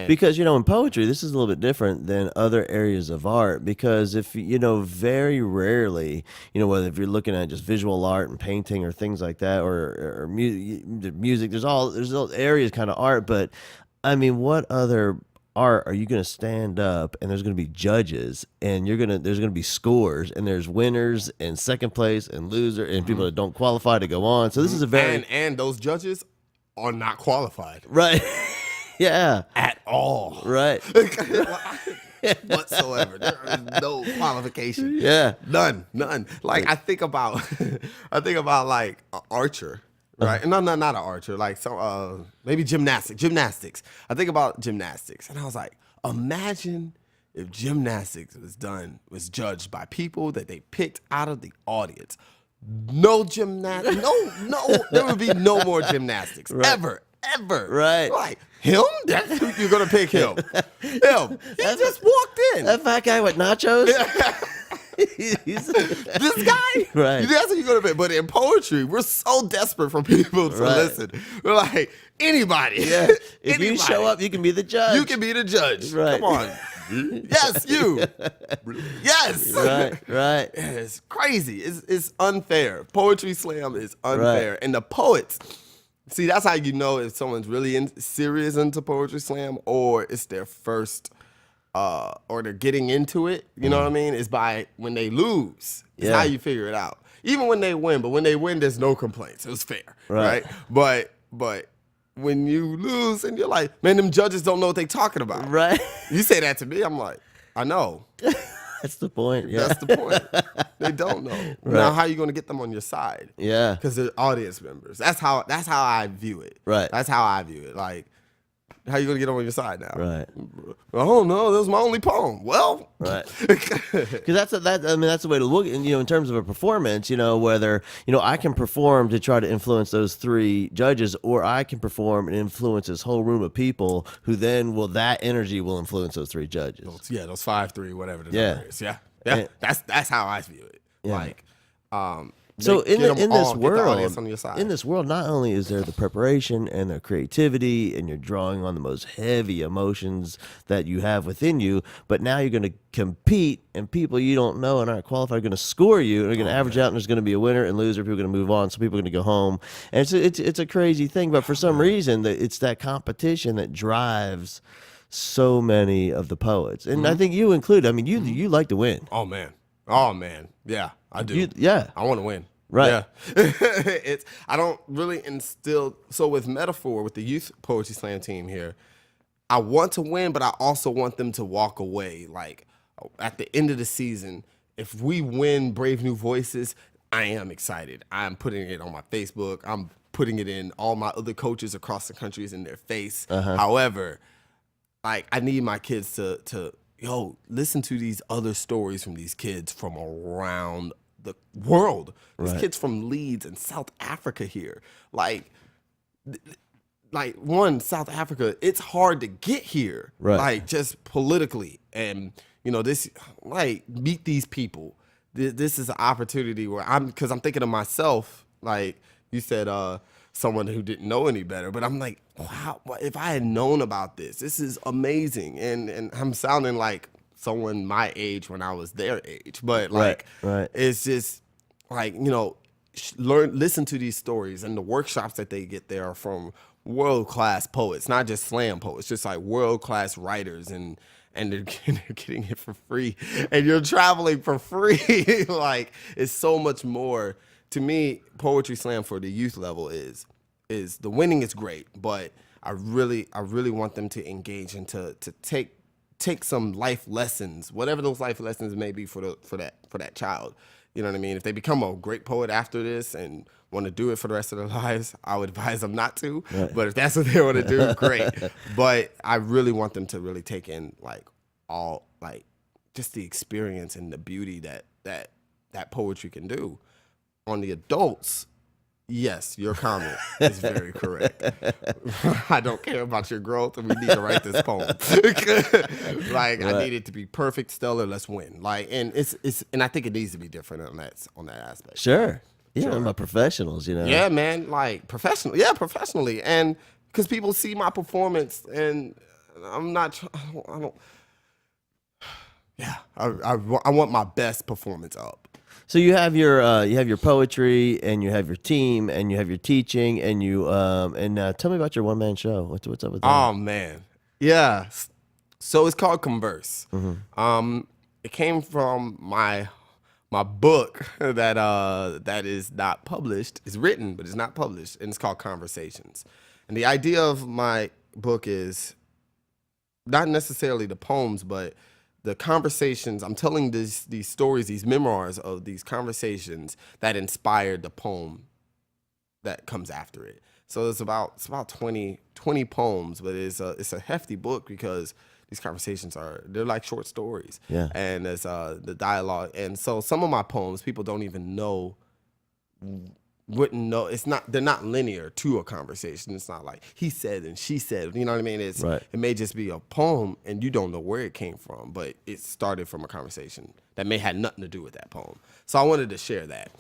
because, you know, in poetry, this is a little bit different than other areas of art because if, you know, very rarely, you know, whether if you're looking at just visual art and painting or things like that or music, there's all areas kind of art, but I mean, what other art are you going to stand up and there's going to be judges and there's going to be scores and there's winners and second place and loser and people that don't qualify to go on. So this is a very and those judges are not qualified. Right. Yeah. At all. Right. Whatsoever. There is no qualification. Yeah. None. Like I think about like an archer, right? No, not an archer, like some maybe gymnastics. I think about gymnastics and I was like, imagine if gymnastics was judged by people that they picked out of the audience. No gymnastics. No, there would be no more gymnastics. Right. Ever. Right. Like, him? That's who you're going to pick him. Him. He just walked in. That fat guy with nachos? This guy? Right. That's who you're going to pick. But in poetry, we're so desperate for people to listen. We're like, anybody. Yeah. If you show up, you can be the judge. You can be the judge. Right. Come on. Yes, you. Yes. Right. It's crazy. It's unfair. Poetry slam is unfair. Right. And the poets, see, that's how you know if someone's really serious into poetry slam or it's their first, or they're getting into it. You know what I mean? It's by when they lose. It's how you figure it out. Even when they win, but when they win, there's no complaints. It was fair, right? But when you lose and you're like, man, them judges don't know what they talking about. Right. You say that to me, I'm like, I know. That's the point. Yeah. That's the point. They don't know. Right. Now, how are you going to get them on your side? Yeah. Because they're audience members. That's how I view it. Right. That's how I view it. Like, How you gonna get on your side now? Right. I don't know. That was my only poem. Well, Right. Because that's the way to look. And in terms of a performance, whether I can perform to try to influence those three judges, or I can perform and influence this whole room of people who then that energy will influence those three judges. those 5-3, whatever the Yeah. number is. Yeah. And- That's how I view it. Yeah. Like, So in get 'em this all, get the world, audience on your side. in this world, not only is there the preparation and the creativity, and you're drawing on the most heavy emotions that you have within you, but now you're going to compete, and people you don't know and aren't qualified are going to score you, and they're going to average out, and there's going to be a winner and loser. People are going to move on, so people are going to go home, and it's a crazy thing. But for some reason, it's that competition that drives so many of the poets, and I think you include. I mean, you like to win. Oh man. Yeah, I do. Yeah. I want to win. Right. Yeah. I don't really instill. So with Metaphor, with the youth poetry slam team here, I want to win, but I also want them to walk away. Like at the end of the season, if we win Brave New Voices, I am excited. I'm putting it on my Facebook. I'm putting it in all my other coaches across the country is in their face. However, like I need my kids to listen to these other stories from these kids from around the world. These kids from Leeds and South Africa here. Like South Africa, it's hard to get here. Right. Like just politically. And this, like, meet these people. This is an opportunity where because I'm thinking of myself, like you said, someone who didn't know any better, but I'm like, wow, if I had known about this is amazing. And I'm sounding like someone my age when I was their age, but like, Right. it's just like, listen to these stories, and the workshops that they get there are from world-class poets, not just slam poets, just like world-class writers, and they're getting it for free, and you're traveling for free. Like, it's so much more. To me, poetry slam for the youth level is the winning is great, but I really want them to engage and to take some life lessons, whatever those life lessons may be for that child. You know what I mean? If they become a great poet after this and want to do it for the rest of their lives, I would advise them not to. Right. But if that's what they want to do, great. But I really want them to really take in just the experience and the beauty that poetry can do. On the adults, yes, your comment is very correct. I don't care about your growth, and we need to write this poem. Right. I need it to be perfect, stellar. Let's win. And I think it needs to be different on that aspect. Sure. Yeah, sure. About professionals, Yeah, man. Like professional. Yeah, professionally, and because people see my performance, and I'm not. I don't. Yeah, I want my best performance up. So you have your poetry, and you have your team, and you have your teaching, and tell me about your one-man show. What's up with that? Oh man, yeah. So it's called Converse. It came from my book that is not published. It's written, but it's not published, and it's called Conversations. And the idea of my book is not necessarily the poems, but the conversations. I'm telling these stories, these memoirs of these conversations that inspired the poem that comes after it. So it's about 20 poems, but it's a hefty book because these conversations they're like short stories. Yeah. And there's the dialogue. And so some of my poems people don't even wouldn't know. They're not linear to a conversation. It's not like he said and she said, you know what I mean? Right. It may just be a poem and you don't know where it came from, but it started from a conversation that may have nothing to do with that poem. So I wanted to share that.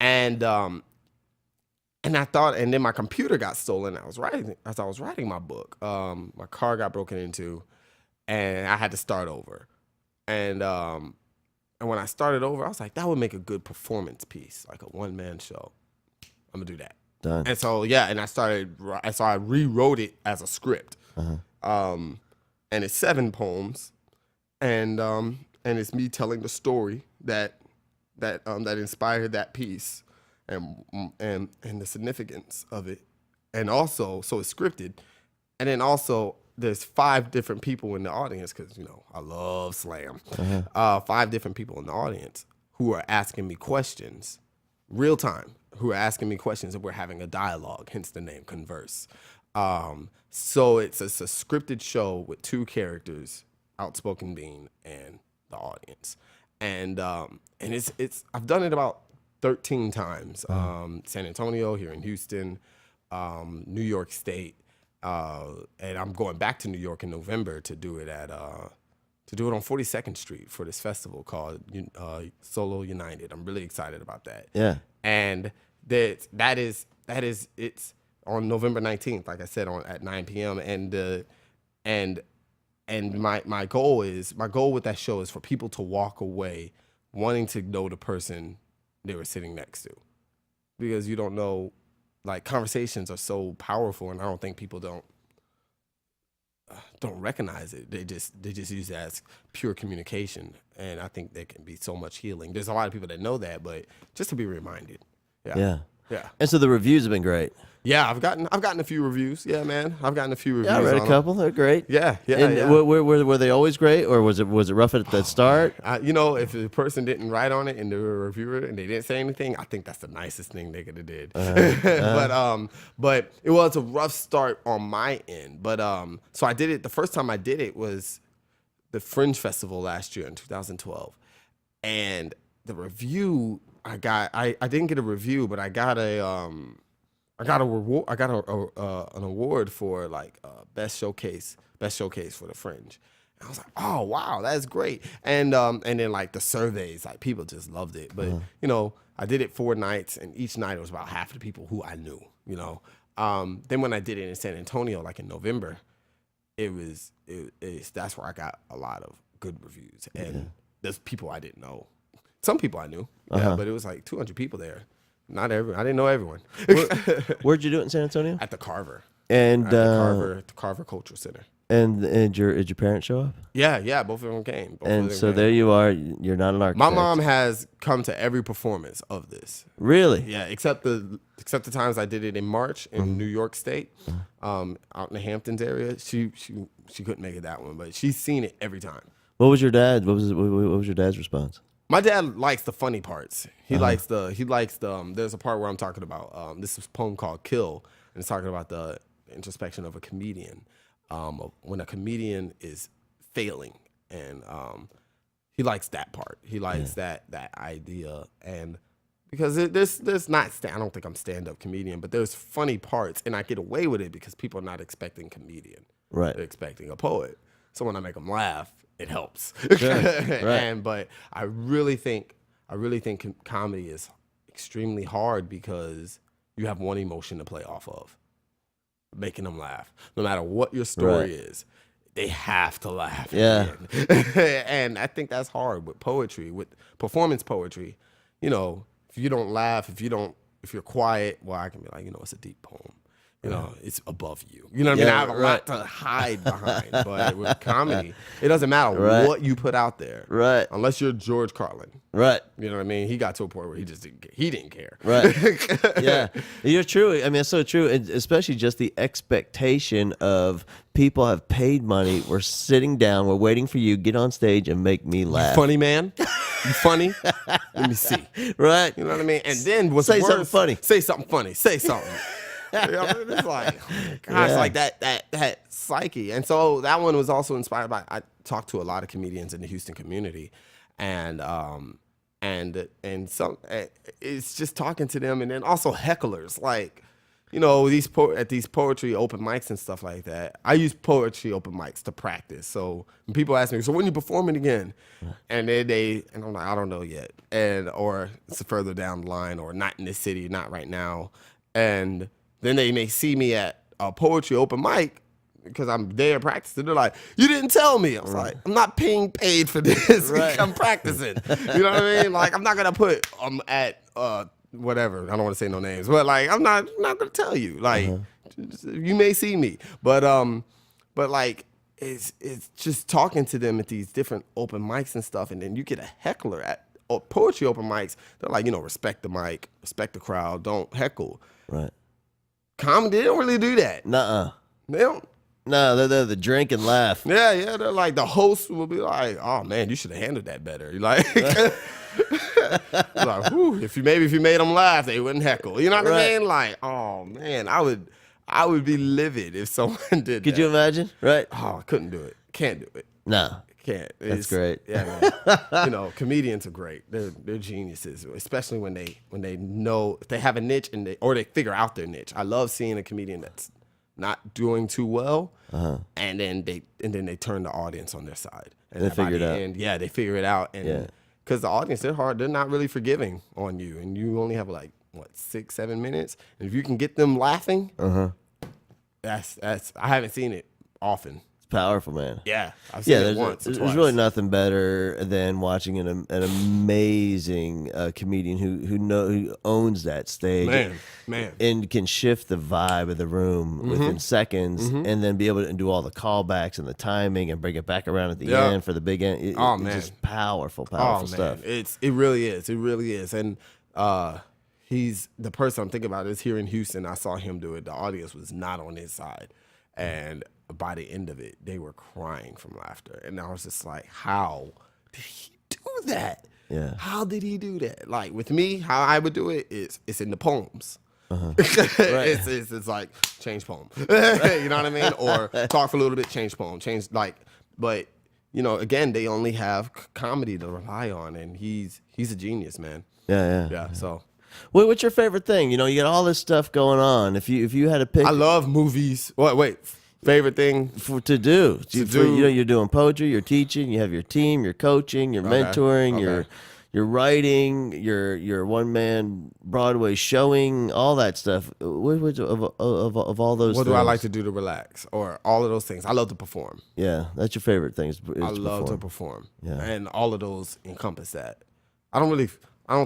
And I thought, and then my computer got stolen as I was writing my book. My car got broken into and I had to start over. And when I started over, I was like, that would make a good performance piece, like a one-man show. I'm gonna do that. Done. And so I rewrote it as a script. And it's 7 poems, and it's me telling the story that inspired that piece, and the significance of it, and also so it's scripted, and then also there's 5 different people in the audience because I love slam. 5 different people in the audience who are asking me questions, real time. Who are asking me questions, and we're having a dialogue, hence the name Converse. So it's a scripted show with two characters, Outspoken Bean and the audience, and it's I've done it about 13 times. San Antonio, here in Houston, New York State, and I'm going back to New York in November to do it on 42nd Street for this festival called Solo United. I'm really excited about that. Yeah. And that is it's on November 19th, like I said, at 9 p.m. And my goal with that show is for people to walk away wanting to know the person they were sitting next to, because you don't know, like, conversations are so powerful, and I don't think people don't recognize it. They just use it as pure communication, and I think there can be so much healing. There's a lot of people that know that, but just to be reminded. Yeah. Yeah. And so the reviews have been great. Yeah, I've gotten a few reviews. Yeah, man, I've gotten a few reviews. Yeah, I read a on couple. They're great. Yeah, yeah, And yeah. were they always great, or was it rough at the start? If the person didn't write on it and they were a reviewer and they didn't say anything, I think that's the nicest thing they could have did. But it was a rough start on my end. But so I did it. The first time I did it was the Fringe Festival last year in 2012, and the review I got, I didn't get a review, but I got an award for like best showcase for the Fringe. And I was like, oh wow, that's great. And then like the surveys, like people just loved it. But I did it 4 nights, and each night it was about half the people who I knew. Then when I did it in San Antonio, like in November, that's where I got a lot of good reviews, and there's people I didn't know. Some people I knew, but it was like 200 people there. Not everyone. I didn't know everyone. Where'd you do it in San Antonio? At the Carver. And at the Carver Cultural Center. And did your parents show up? Yeah, both of them came. There you are. You're not an architect. My mom has come to every performance of this. Really? Yeah, except the times I did it in March in New York State, out in the Hamptons area. She couldn't make it that one, but she's seen it every time. What was your dad? What was your dad's response? My dad likes the funny parts. He likes the there's a part where I'm talking about this is a poem called Kill, and it's talking about the introspection of a comedian, when a comedian is failing, and he likes that part. He likes that idea, and because there's not I don't think I'm stand-up comedian, but there's funny parts, and I get away with it because people are not expecting comedian. Right. They're expecting a poet. So when I make them laugh, it helps. Sure. Right. But I really think comedy is extremely hard because you have one emotion to play off of, making them laugh. No matter what your story is, they have to laugh. Yeah. And I think that's hard with poetry, with performance poetry. If you don't laugh, if you're quiet, well, I can be like, it's a deep poem. It's above you. You know what I mean? I have a lot to hide behind. But with comedy, it doesn't matter what you put out there. Right. Unless you're George Carlin. Right. You know what I mean? He got to a point where he didn't care. Right. Yeah. You're true. I mean, it's so true. And especially just the expectation of people have paid money. We're sitting down. We're waiting for you. Get on stage and make me laugh. You funny, man? You funny? Let me see. Right. You know what I mean? And then what's Say worse, something funny. Say something funny. Say something. It's like, oh my gosh, like that psyche. And so that one was also inspired by, I talked to a lot of comedians in the Houston community, and some it's just talking to them, and then also hecklers, like, at these poetry open mics and stuff like that. I use poetry open mics to practice. So when people ask me, so when you performing again? And and I'm like, I don't know yet. Or it's further down the line, or not in this city, not right now. And then they may see me at a poetry open mic because I'm there practicing. They're like, you didn't tell me. I was like, I'm not being paid for this. Right. I'm practicing. You know what I mean? Like, I'm not going to put at whatever. I don't want to say no names. But, like, I'm not going to tell you. Like, you may see me. But like, it's just talking to them at these different open mics and stuff. And then you get a heckler at poetry open mics. They're like, respect the mic, respect the crowd, don't heckle. Right. Comedy, they don't really do that. Nuh-uh. They don't. No, they're the drink and laugh. Yeah. They're like, the host will be like, oh man, you should have handled that better. You're like, like, whew, if you made them laugh, they wouldn't heckle. You know what I mean? Like, oh man, I I would be livid if someone did Could that. you imagine? Right? Oh, I couldn't do it. Can't do it. No. Can't. That's great. Yeah, man. You know, comedians are great. They're geniuses, especially when they know if they have a niche or they figure out their niche. I love seeing a comedian that's not doing too well, and then they turn the audience on their side. And They figure it out. Yeah, they figure it out. And because the audience, they're not really forgiving on you, and you only have like what 6-7 minutes, and if you can get them laughing, that's I haven't seen it often. Powerful, man. Yeah, I've seen it once or there's twice. really nothing better than watching an amazing comedian who owns that stage, man, and can shift the vibe of the room within seconds, and then be able to do all the callbacks and the timing and bring it back around at the end for the big end. It's just powerful stuff. It really is, and he's the person I'm thinking about is here in Houston. I saw him do it. The audience was not on his side, and by the end of it, they were crying from laughter. And I was just like, how did he do that? Yeah. How did he do that? Like with me, how I would do it is it's in the poems. Right. it's like change poem. You know what I mean? Or talk for a little bit, change poem. But you know, again, they only have comedy to rely on, and he's a genius, man. Yeah. So What's your favorite thing? You know, you got all this stuff going on. If you had to pick, I love movies. Wait. Favorite thing to do. You know, you're doing poetry, you're teaching, you have your team, you're coaching, you're mentoring, you're writing, your one man Broadway showing, all that stuff. What of all those? What things? do I like to do to relax, or all of those things? I love to perform. Yeah, that's your favorite thing. I love to perform. Yeah, and all of those encompass that. I don't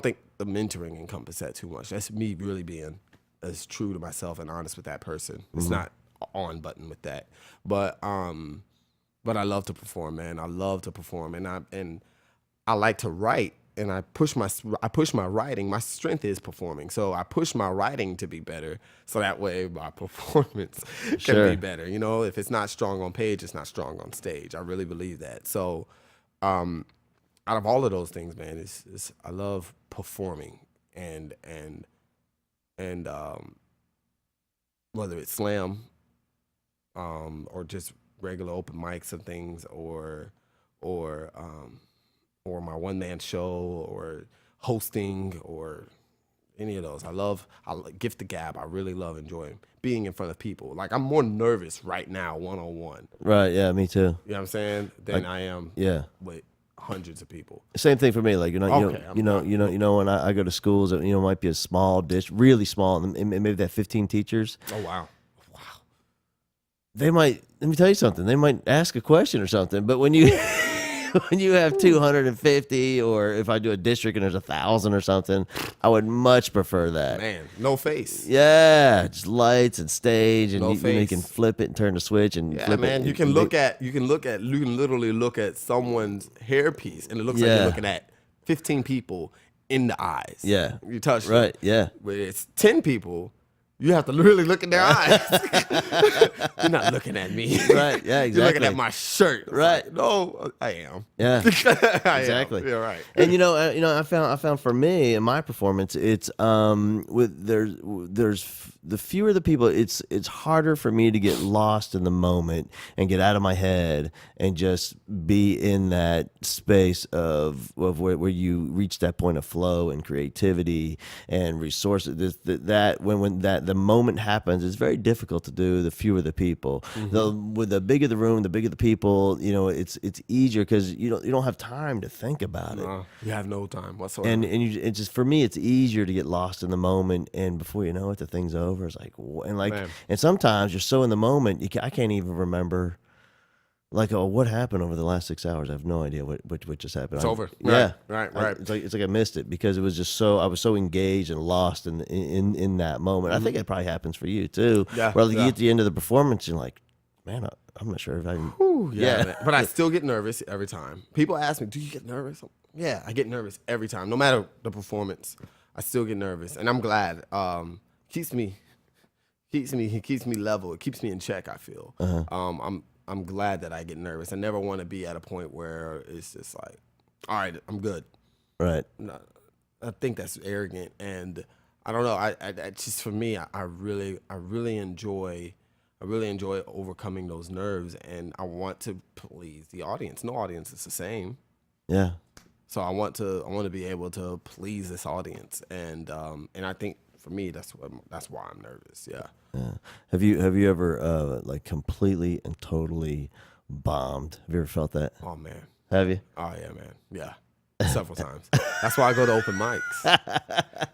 think the mentoring encompass that too much. That's me really being as true to myself and honest with that person. It's not on button with that, but I love to perform, man. I love to perform, and I like to write, and I push my writing. My strength is performing, so I push my writing to be better, so that way my performance can be better. You know, if it's not strong on page, it's not strong on stage. I really believe that. So, out of all of those things, man, I love performing, and whether it's slam. Or just regular open mics and things, or my one man show, or hosting, or any of those. I like gift the gab. I really love enjoying being in front of people. Like I'm more nervous right now, 1-on-1. Right. Yeah. Me too. You know what I'm saying? Than I am. Yeah. With hundreds of people. Same thing for me. Like when I go to schools, that might be a small dish, really small, and maybe they have 15 teachers. Oh wow. They might, let me tell you something, they might ask a question or something, but when you when you have 250, or if I do a district and there's 1,000 or something, I would much prefer that. Man, no face. Yeah, just lights and stage, and No you can flip it and turn the switch and flip man, it. you can literally look at someone's hairpiece, and it looks like you're looking at 15 people in the eyes. Yeah, you touch right. them. Yeah, When it's 10 people, you have to really look in their eyes. You're not looking at me. Right. Yeah, exactly. You're looking at my shirt. Right. Like, no, I am. Yeah. Exactly. You're right. And I found for me in my performance, it's there's the fewer the people, it's harder for me to get lost in the moment and get out of my head and just be in that space of where you reach that point of flow and creativity and resources. The moment happens, it's very difficult to do. The fewer the people, with the bigger the room, the bigger the people, it's easier because you don't have time to think about it. You have no time whatsoever. It's just, for me, it's easier to get lost in the moment, and before you know it, the thing's over. It's and sometimes you're so in the moment, I can't even remember. Like, what happened over the last 6 hours? I have no idea what just happened. It's over. Yeah, right. It's like I missed it because it was just I was so engaged and lost in that moment. I think it probably happens for you too. Yeah. Where you get to the end of the performance, you're like, man, I'm not sure if I can. Man. But I still get nervous every time. People ask me, "Do you get nervous?" Yeah, I get nervous every time, no matter the performance. I still get nervous, and I'm glad. Keeps me level. It keeps me in check. I feel. I'm glad that I get nervous. I never want to be at a point where it's just like, all right, I'm good. Right. No, I think that's arrogant, and I don't know. I just for me, I really enjoy overcoming those nerves, and I want to please the audience. No audience is the same, Yeah. so I want to be able to please this audience, and I think for me that's why I'm nervous. Yeah. Yeah. Have you ever like completely and totally bombed? Have you ever felt that? Oh man. Have you? Oh yeah, man. Yeah. Several times. That's why I go to open mics.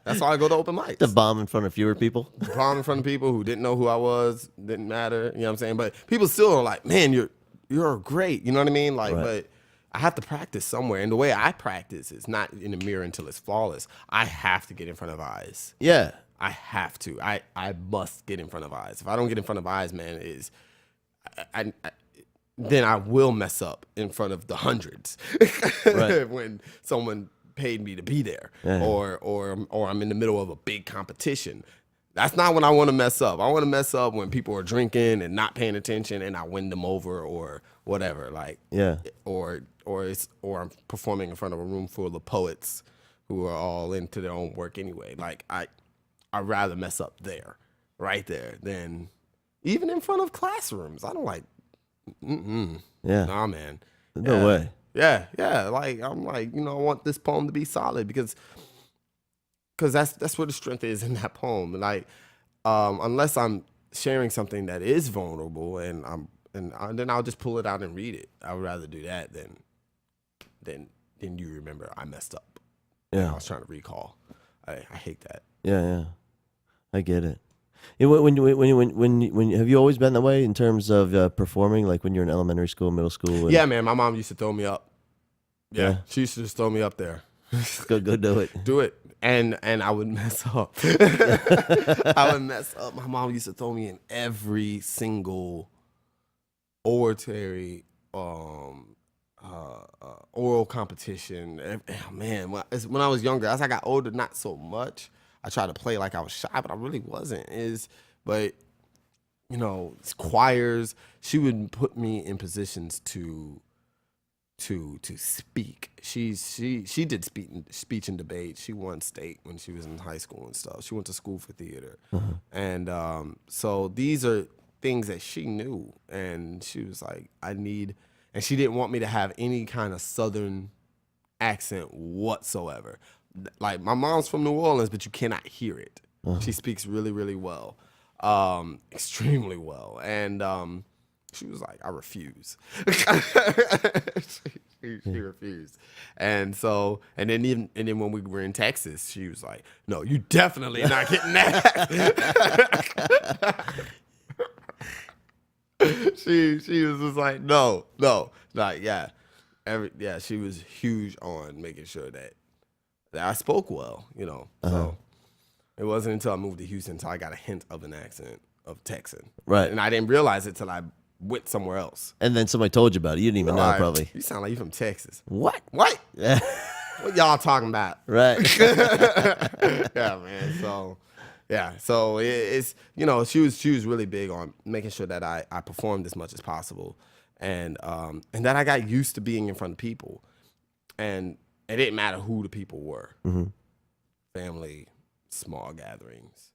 That's why I go to open mics. To bomb in front of fewer people? Prom in front of people who didn't know who I was, didn't matter. You know what I'm saying? But people still are like, man, you're great. You know what I mean? Like, Right. but I have to practice somewhere. And the way I practice is not in the mirror until it's flawless. I have to get in front of eyes. Yeah. I have to. I must get in front of eyes. If I don't get in front of eyes, man, then I will mess up in front of the hundreds Right. when someone paid me to be there, Yeah. or I'm in the middle of a big competition. That's not when I want to mess up. I want to mess up when people are drinking and not paying attention, and I win them over or whatever. Like, Yeah. or I'm performing in front of a room full of poets who are all into their own work anyway. Like I'd rather mess up there, right there, than even in front of classrooms. I don't like. Yeah. Nah, man. No Yeah. way. Yeah. Like I'm like, I want this poem to be solid because that's where the strength is in that poem. Like, unless I'm sharing something that is vulnerable and then I'll just pull it out and read it. I would rather do that than you remember I messed up. Yeah. I was trying to recall. I hate that. Yeah. Yeah. I get it. Yeah, when have you always been that way in terms of performing? Like when you're in elementary school, middle school? And Yeah, man. My mom used to throw me up. Yeah. Yeah. She used to just throw me up there. Go do it. Do it. And I would mess up. I would mess up. My mom used to throw me in every single oratory, oral competition. Man, when I was younger, as I got older, not so much. I tried to play like I was shy, but I really wasn't. But it's choirs. She would put me in positions to speak. She did speech and debate. She won state when she was in high school and stuff. She went to school for theater, and so these are things that she knew, and she was like, and she didn't want me to have any kind of Southern accent whatsoever. Like my mom's from New Orleans, but you cannot hear it. She speaks really, really well, extremely well, and she was like, I refuse. she refused. And then when we were in Texas, she was like, no, you definitely not getting that. she was just like, no. Like, yeah. She was huge on making sure that I spoke well, So it wasn't until I moved to Houston until I got a hint of an accent of Texan. Right. And I didn't realize it till I went somewhere else. And then somebody told you about it. You didn't even know, probably. You sound like you from Texas. What? What? Yeah. What y'all talking about? Right. Yeah, man. So, yeah. So it's she was really big on making sure that I performed as much as possible, and that I got used to being in front of people, and it didn't matter who the people were, family, small gatherings,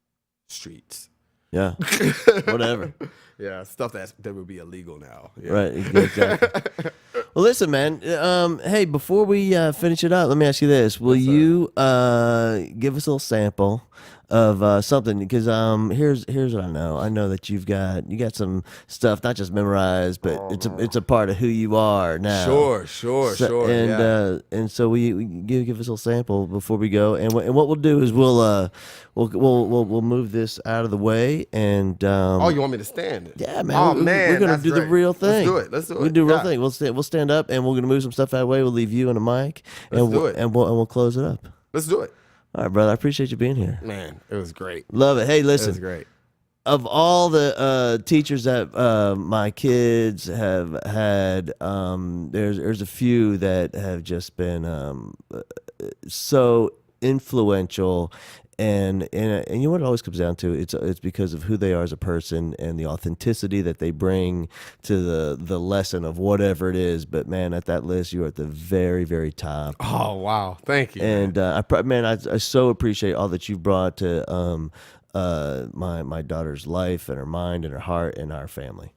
streets. Yeah. Whatever. Yeah, stuff that would be illegal now. Yeah. Right. Exactly. Well, listen, man. Hey, before we finish it up, let me ask you this: will you give us a little sample of something? Because here's what I know. I know that you got some stuff not just memorized, but it's a part of who you are now. Sure. And so we give us a little sample before we go. And what we'll do is we'll move this out of the way. And you want me to stand? yeah, man. Oh, we're gonna that's do the great. real thing. Let's do it. We'll do the real thing. We'll stand up and we're gonna move some stuff out of the way. We'll leave you and a mic, and we'll close it up. Let's do it. All right, brother. I appreciate you being here. Man, it was great. Love it. Hey, It listen. was great. Of all the teachers that my kids have had, there's a few that have just been so influential And you know what it always comes down to? It's because of who they are as a person and the authenticity that they bring to the lesson of whatever it is. But man, at that list, you're at the very, very top. Oh wow, thank you, man. And I so appreciate all that you've brought to my daughter's life and her mind and her heart and our family.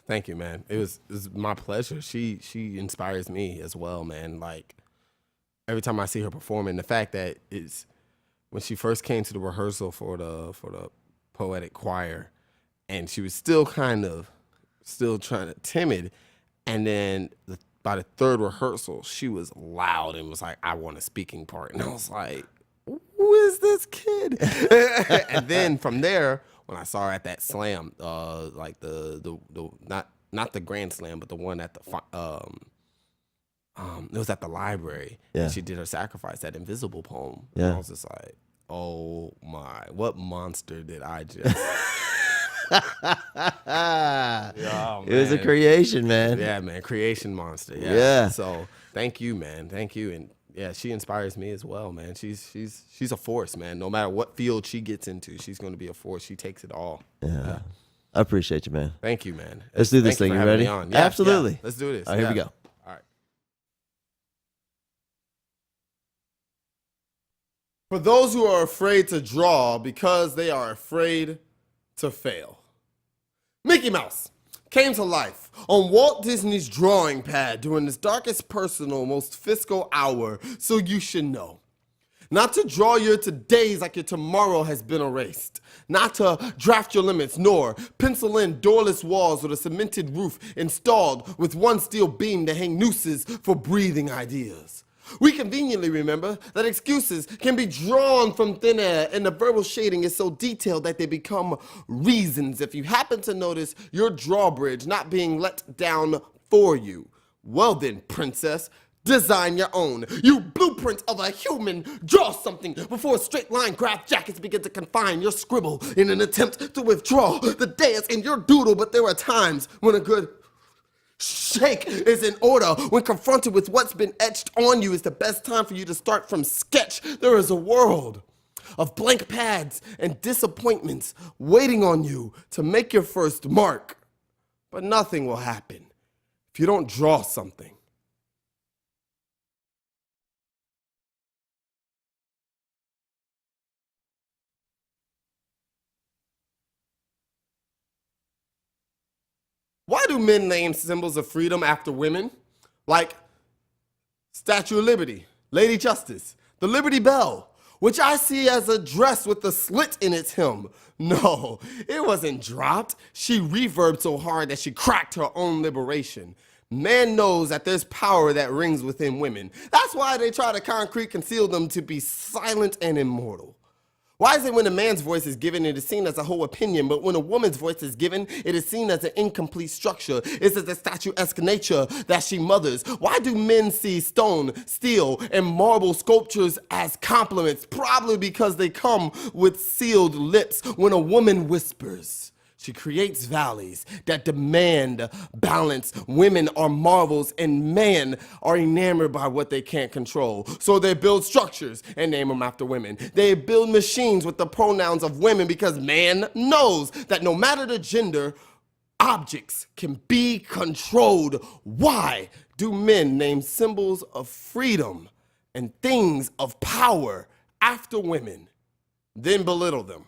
Thank you, man. It was my pleasure. She inspires me as well, man. Like every time I see her performing, the fact that it's when she first came to the rehearsal for the poetic choir, and she was still kind of still trying to timid, and then by the third rehearsal, she was loud and was like, "I want a speaking part," and I was like, "Who is this kid?" And then from there, when I saw her at that slam, like the not the grand slam, but the one at the it was at the library. Yeah. And she did her sacrifice, that invisible poem. Yeah. And I was just like, oh my, what monster did I just? Oh, It was a man. creation, man. Yeah, man, creation monster. Yeah. Yeah. So thank you, man. Thank you. And yeah, she inspires me as well, man. She's a force, man. No matter what field she gets into, she's going to be a force. She takes it all. Yeah. I appreciate you, man. Thank you, man. Let's do this Thank thing. for You having ready? me on. Yeah, Absolutely. yeah. Let's do this. All right, here we Yeah. go. All right. For those who are afraid to draw because they are afraid to fail. Mickey Mouse came to life on Walt Disney's drawing pad during his darkest personal, most fiscal hour, so you should know. Not to draw your todays like your tomorrow has been erased. Not to draft your limits, nor pencil in doorless walls with a cemented roof installed with one steel beam to hang nooses for breathing ideas. We conveniently remember that excuses can be drawn from thin air, and the verbal shading is so detailed that they become reasons if you happen to notice your drawbridge not being let down for you. Well then, princess, design your own. You blueprint of a human. Draw something before straight line graph jackets begin to confine your scribble in an attempt to withdraw the dance in your doodle. But there are times when a good shake is in order. When confronted with what's been etched on you, is the best time for you to start from sketch. There is a world of blank pads and disappointments waiting on you to make your first mark. But nothing will happen if you don't draw something. Why do men name symbols of freedom after women? Like Statue of Liberty, Lady Justice, the Liberty Bell, which I see as a dress with a slit in its hem. No, it wasn't dropped. She reverbed so hard that she cracked her own liberation. Man knows that there's power that rings within women. That's why they try to concrete conceal them to be silent and immortal. Why is it when a man's voice is given, it is seen as a whole opinion, but when a woman's voice is given, it is seen as an incomplete structure? Is it the statuesque nature that she mothers? Why do men see stone, steel, and marble sculptures as compliments? Probably because they come with sealed lips. When a woman whispers, she creates valleys that demand balance. Women are marvels and men are enamored by what they can't control. So they build structures and name them after women. They build machines with the pronouns of women because man knows that no matter the gender, objects can be controlled. Why do men name symbols of freedom and things of power after women, then belittle them?